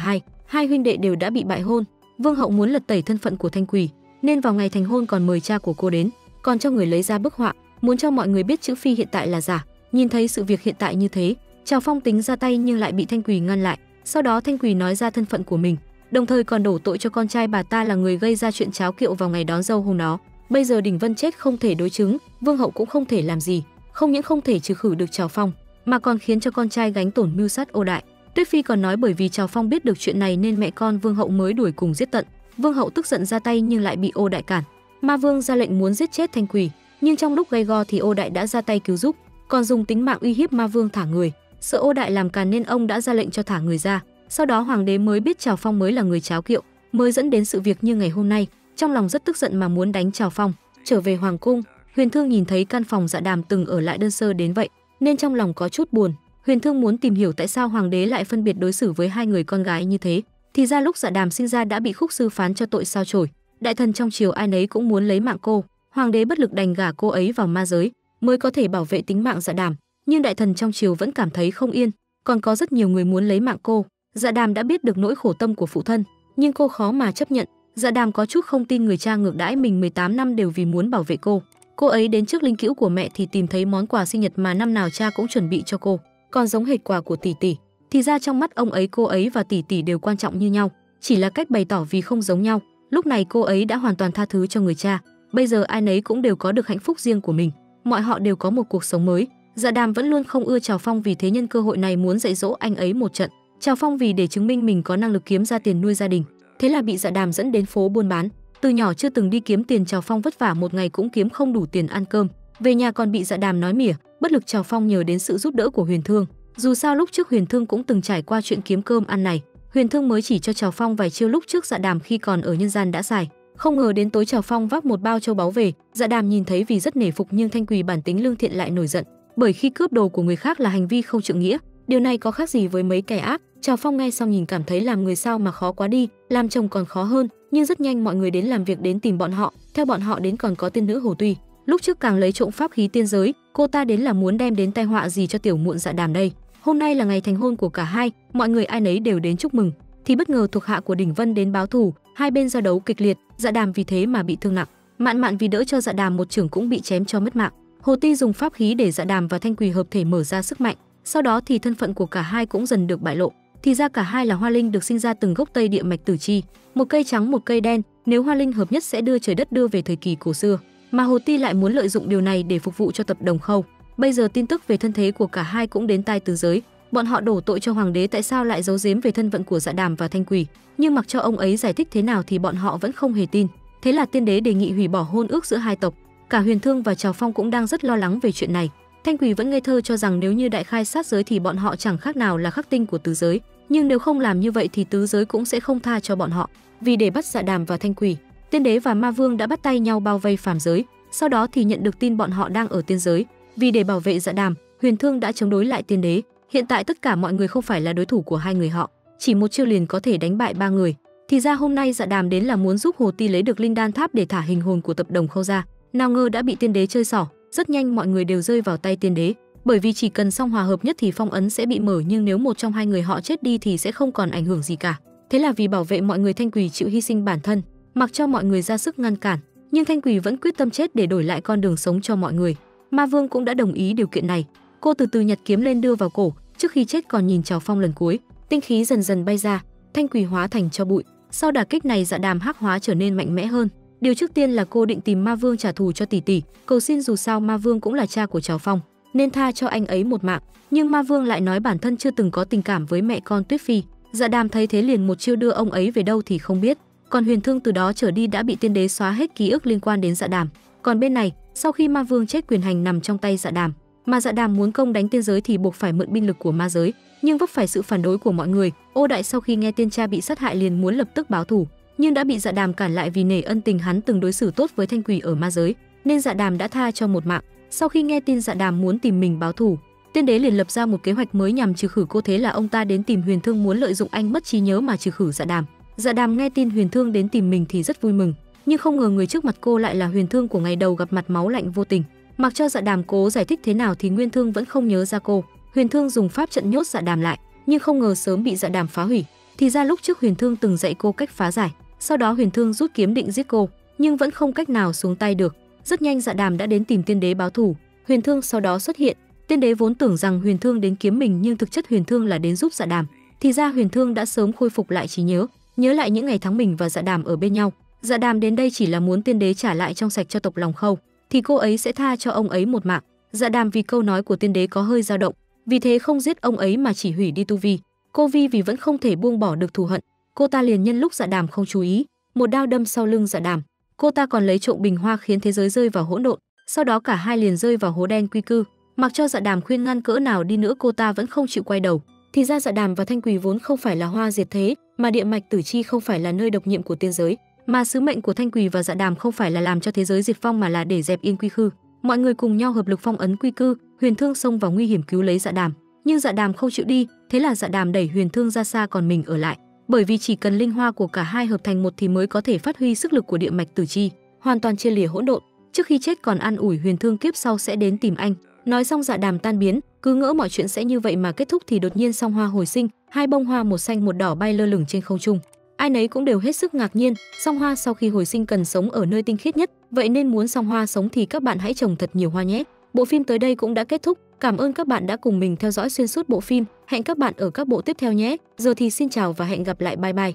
hai huynh đệ đều đã bị bại hôn. Vương hậu muốn lật tẩy thân phận của Thanh Quỳ, nên vào ngày thành hôn còn mời cha của cô đến, còn cho người lấy ra bức họa, muốn cho mọi người biết chữ phi hiện tại là giả. Nhìn thấy sự việc hiện tại như thế, Trào Phong tính ra tay nhưng lại bị Thanh Quỳ ngăn lại. Sau đó Thanh Quỳ nói ra thân phận của mình, đồng thời còn đổ tội cho con trai bà ta là người gây ra chuyện cháo kiệu vào ngày đón dâu hôm đó. Bây giờ Đỉnh Vân chết không thể đối chứng, Vương hậu cũng không thể làm gì, không những không thể trừ khử được Trào Phong, mà còn khiến cho con trai gánh tổn mưu sát Ô Đại. Tuyết Phi còn nói bởi vì Trào Phong biết được chuyện này nên mẹ con Vương hậu mới đuổi cùng giết tận. Vương hậu tức giận ra tay nhưng lại bị Ô Đại cản. Ma Vương ra lệnh muốn giết chết Thanh Quỳ, nhưng trong lúc gay go thì Ô Đại đã ra tay cứu giúp, còn dùng tính mạng uy hiếp Ma Vương thả người. Sợ Ô Đại làm càn nên ông đã ra lệnh cho thả người ra. Sau đó hoàng đế mới biết Trào Phong mới là người cháo kiệu, mới dẫn đến sự việc như ngày hôm nay. Trong lòng rất tức giận mà muốn đánh Trào Phong. Trở về hoàng cung, Huyền Thương nhìn thấy căn phòng Dạ Đàm từng ở lại đơn sơ đến vậy, nên trong lòng có chút buồn. Huyền Thương muốn tìm hiểu tại sao hoàng đế lại phân biệt đối xử với hai người con gái như thế. Thì ra lúc Dạ Đàm sinh ra đã bị Khúc Sư phán cho tội sao chổi. Đại thần trong triều ai nấy cũng muốn lấy mạng cô, hoàng đế bất lực đành gả cô ấy vào ma giới mới có thể bảo vệ tính mạng Dạ Đàm. Nhưng đại thần trong triều vẫn cảm thấy không yên, còn có rất nhiều người muốn lấy mạng cô. Dạ Đàm đã biết được nỗi khổ tâm của phụ thân, nhưng cô khó mà chấp nhận. Dạ Đàm có chút không tin người cha ngược đãi mình 18 năm đều vì muốn bảo vệ cô. Cô ấy đến trước linh cữu của mẹ thì tìm thấy món quà sinh nhật mà năm nào cha cũng chuẩn bị cho cô, còn giống hệt quà của tỷ tỷ. Thì ra trong mắt ông ấy, cô ấy và tỷ tỷ đều quan trọng như nhau, chỉ là cách bày tỏ vì không giống nhau. Lúc này cô ấy đã hoàn toàn tha thứ cho người cha. Bây giờ ai nấy cũng đều có được hạnh phúc riêng của mình, mọi họ đều có một cuộc sống mới. Dạ Đàm vẫn luôn không ưa Trào Phong, vì thế nhân cơ hội này muốn dạy dỗ anh ấy một trận. Trào Phong vì để chứng minh mình có năng lực kiếm ra tiền nuôi gia đình, thế là bị Dạ Đàm dẫn đến phố buôn bán. Từ nhỏ chưa từng đi kiếm tiền, Trào Phong vất vả một ngày cũng kiếm không đủ tiền ăn cơm, về nhà còn bị Dạ Đàm nói mỉa. Bất lực Trào Phong nhờ đến sự giúp đỡ của Huyền Thương. Dù sao lúc trước Huyền Thương cũng từng trải qua chuyện kiếm cơm ăn này, Huyền Thương mới chỉ cho Trào Phong vài chiêu lúc trước Dạ Đàm khi còn ở nhân gian đã xài. Không ngờ đến tối Trào Phong vác một bao châu báu về. Dạ Đàm nhìn thấy vì rất nể phục, nhưng Thanh Quỳ bản tính lương thiện lại nổi giận, bởi khi cướp đồ của người khác là hành vi không trượng nghĩa, điều này có khác gì với mấy kẻ ác. Trào Phong nghe xong nhìn cảm thấy làm người sao mà khó quá đi, làm chồng còn khó hơn. Nhưng rất nhanh mọi người đến làm việc đến tìm bọn họ, theo bọn họ đến còn có tiên nữ Hồ Tuy, lúc trước càng lấy trộm pháp khí tiên giới, cô ta đến là muốn đem đến tai họa gì cho tiểu muội Dạ Đàm đây. Hôm nay là ngày thành hôn của cả hai, mọi người ai nấy đều đến chúc mừng, thì bất ngờ thuộc hạ của Đỉnh Vân đến báo thù, hai bên giao đấu kịch liệt, Dạ Đàm vì thế mà bị thương nặng. Mạn Mạn vì đỡ cho Dạ Đàm một chưởng cũng bị chém cho mất mạng. Hồ Ty dùng pháp khí để Dạ Đàm và Thanh Quỳ hợp thể mở ra sức mạnh. Sau đó thì thân phận của cả hai cũng dần được bại lộ. Thì ra cả hai là hoa linh được sinh ra từng gốc Tây địa mạch tử chi, một cây trắng một cây đen, nếu hoa linh hợp nhất sẽ đưa trời đất đưa về thời kỳ cổ xưa. Mà Hồ Ty lại muốn lợi dụng điều này để phục vụ cho tập Đồng Khâu. Bây giờ tin tức về thân thế của cả hai cũng đến tai tứ giới. Bọn họ đổ tội cho hoàng đế tại sao lại giấu giếm về thân phận của Dạ Đàm và Thanh Quỳ, nhưng mặc cho ông ấy giải thích thế nào thì bọn họ vẫn không hề tin. Thế là tiên đế đề nghị hủy bỏ hôn ước giữa hai tộc. Cả Huyền Thương và Trào Phong cũng đang rất lo lắng về chuyện này. Thanh Quỳ vẫn ngây thơ cho rằng nếu như đại khai sát giới thì bọn họ chẳng khác nào là khắc tinh của tứ giới, nhưng nếu không làm như vậy thì tứ giới cũng sẽ không tha cho bọn họ. Vì để bắt Dạ Đàm và Thanh Quỳ, tiên đế và ma vương đã bắt tay nhau bao vây phàm giới. Sau đó thì nhận được tin bọn họ đang ở tiên giới. Vì để bảo vệ Dạ Đàm, Huyền Thương đã chống đối lại tiên đế. Hiện tại tất cả mọi người không phải là đối thủ của hai người họ. chỉ một chiêu liền có thể đánh bại 3 người. Thì ra hôm nay Dạ Đàm đến là muốn giúp Hồ Ti lấy được linh đan tháp để thả hình hồn của Tập Đồng Khâu ra. Nào ngờ đã bị tiên đế chơi xỏ, rất nhanh mọi người đều rơi vào tay tiên đế. Bởi vì chỉ cần song hòa hợp nhất thì phong ấn sẽ bị mở, nhưng nếu một trong hai người họ chết đi thì sẽ không còn ảnh hưởng gì cả. Thế là vì bảo vệ mọi người, Thanh Quỳ chịu hy sinh bản thân, mặc cho mọi người ra sức ngăn cản, nhưng Thanh Quỳ vẫn quyết tâm chết để đổi lại con đường sống cho mọi người. Ma Vương cũng đã đồng ý điều kiện này. Cô từ từ nhặt kiếm lên đưa vào cổ, trước khi chết còn nhìn Trào Phong lần cuối. Tinh khí dần dần bay ra, Thanh Quỳ hóa thành tro bụi. Sau đả kích này, Dạ Đàm hắc hóa trở nên mạnh mẽ hơn. Điều trước tiên là cô định tìm Ma Vương trả thù cho tỷ tỷ, cầu xin dù sao Ma Vương cũng là cha của Trào Phong, nên tha cho anh ấy một mạng. Nhưng Ma Vương lại nói bản thân chưa từng có tình cảm với mẹ con Tuyết Phi. Dạ Đàm thấy thế liền một chiêu đưa ông ấy về đâu thì không biết. Còn Huyền Thương từ đó trở đi đã bị tiên đế xóa hết ký ức liên quan đến Dạ Đàm. Còn bên này, sau khi Ma Vương chết, quyền hành nằm trong tay Dạ Đàm, mà Dạ Đàm muốn công đánh tiên giới thì buộc phải mượn binh lực của ma giới, nhưng vấp phải sự phản đối của mọi người. Ô Đại sau khi nghe tiên cha bị sát hại liền muốn lập tức báo thù, nhưng đã bị Dạ Đàm cản lại, vì nể ân tình hắn từng đối xử tốt với Thanh Quỳ ở ma giới, nên Dạ Đàm đã tha cho một mạng. Sau khi nghe tin Dạ Đàm muốn tìm mình báo thù, tiên đế liền lập ra một kế hoạch mới nhằm trừ khử cô. Thế là ông ta đến tìm Huyền Thương, muốn lợi dụng anh mất trí nhớ mà trừ khử Dạ Đàm. Dạ Đàm nghe tin Huyền Thương đến tìm mình thì rất vui mừng, nhưng không ngờ người trước mặt cô lại là Huyền Thương của ngày đầu gặp mặt máu lạnh vô tình. Mặc cho Dạ Đàm cố giải thích thế nào thì Nguyên Thương vẫn không nhớ ra cô. Huyền Thương dùng pháp trận nhốt Dạ Đàm lại, nhưng không ngờ sớm bị Dạ Đàm phá hủy. Thì ra lúc trước Huyền Thương từng dạy cô cách phá giải. Sau đó Huyền Thương rút kiếm định giết cô, nhưng vẫn không cách nào xuống tay được. Rất nhanh Dạ Đàm đã đến tìm tiên đế báo thù. Huyền Thương sau đó xuất hiện. Tiên đế vốn tưởng rằng Huyền Thương đến kiếm mình, nhưng thực chất Huyền Thương là đến giúp Dạ Đàm. Thì ra Huyền Thương đã sớm khôi phục lại trí nhớ, nhớ lại những ngày tháng mình và Dạ Đàm ở bên nhau. Dạ Đàm đến đây chỉ là muốn tiên đế trả lại trong sạch cho tộc Lòng Khâu, thì cô ấy sẽ tha cho ông ấy một mạng. Dạ Đàm vì câu nói của tiên đế có hơi dao động, vì thế không giết ông ấy mà chỉ hủy đi tu vi. Cô Vi vì vẫn không thể buông bỏ được thù hận, cô ta liền nhân lúc Dạ Đàm không chú ý, một đao đâm sau lưng Dạ Đàm. Cô ta còn lấy trộm bình hoa khiến thế giới rơi vào hỗn độn, sau đó cả hai liền rơi vào hố đen quy cư. Mặc cho Dạ Đàm khuyên ngăn cỡ nào đi nữa, cô ta vẫn không chịu quay đầu. Thì ra Dạ Đàm và Thanh Quỳ vốn không phải là hoa diệt thế, mà địa mạch tử chi không phải là nơi độc nhiệm của tiên giới, mà sứ mệnh của Thanh Quỳ và Dạ Đàm không phải là làm cho thế giới diệt vong, mà là để dẹp yên quy khư. Mọi người cùng nhau hợp lực phong ấn quy cư. Huyền Thương xông vào nguy hiểm cứu lấy Dạ Đàm, nhưng Dạ Đàm không chịu đi, thế là Dạ Đàm đẩy Huyền Thương ra xa, còn mình ở lại. Bởi vì chỉ cần linh hoa của cả hai hợp thành một thì mới có thể phát huy sức lực của địa mạch tử chi, hoàn toàn chia lìa hỗn độn. Trước khi chết còn an ủi Huyền Thương kiếp sau sẽ đến tìm anh. Nói xong Dạ Đàm tan biến, cứ ngỡ mọi chuyện sẽ như vậy mà kết thúc thì đột nhiên song hoa hồi sinh, hai bông hoa một xanh một đỏ bay lơ lửng trên không trung. Ai nấy cũng đều hết sức ngạc nhiên, song hoa sau khi hồi sinh cần sống ở nơi tinh khiết nhất, vậy nên muốn song hoa sống thì các bạn hãy trồng thật nhiều hoa nhé. Bộ phim tới đây cũng đã kết thúc. Cảm ơn các bạn đã cùng mình theo dõi xuyên suốt bộ phim. Hẹn các bạn ở các bộ tiếp theo nhé. Giờ thì xin chào và hẹn gặp lại, bye bye.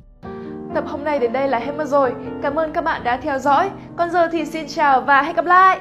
Tập hôm nay đến đây là hết mất rồi. Cảm ơn các bạn đã theo dõi. Còn giờ thì xin chào và hẹn gặp lại.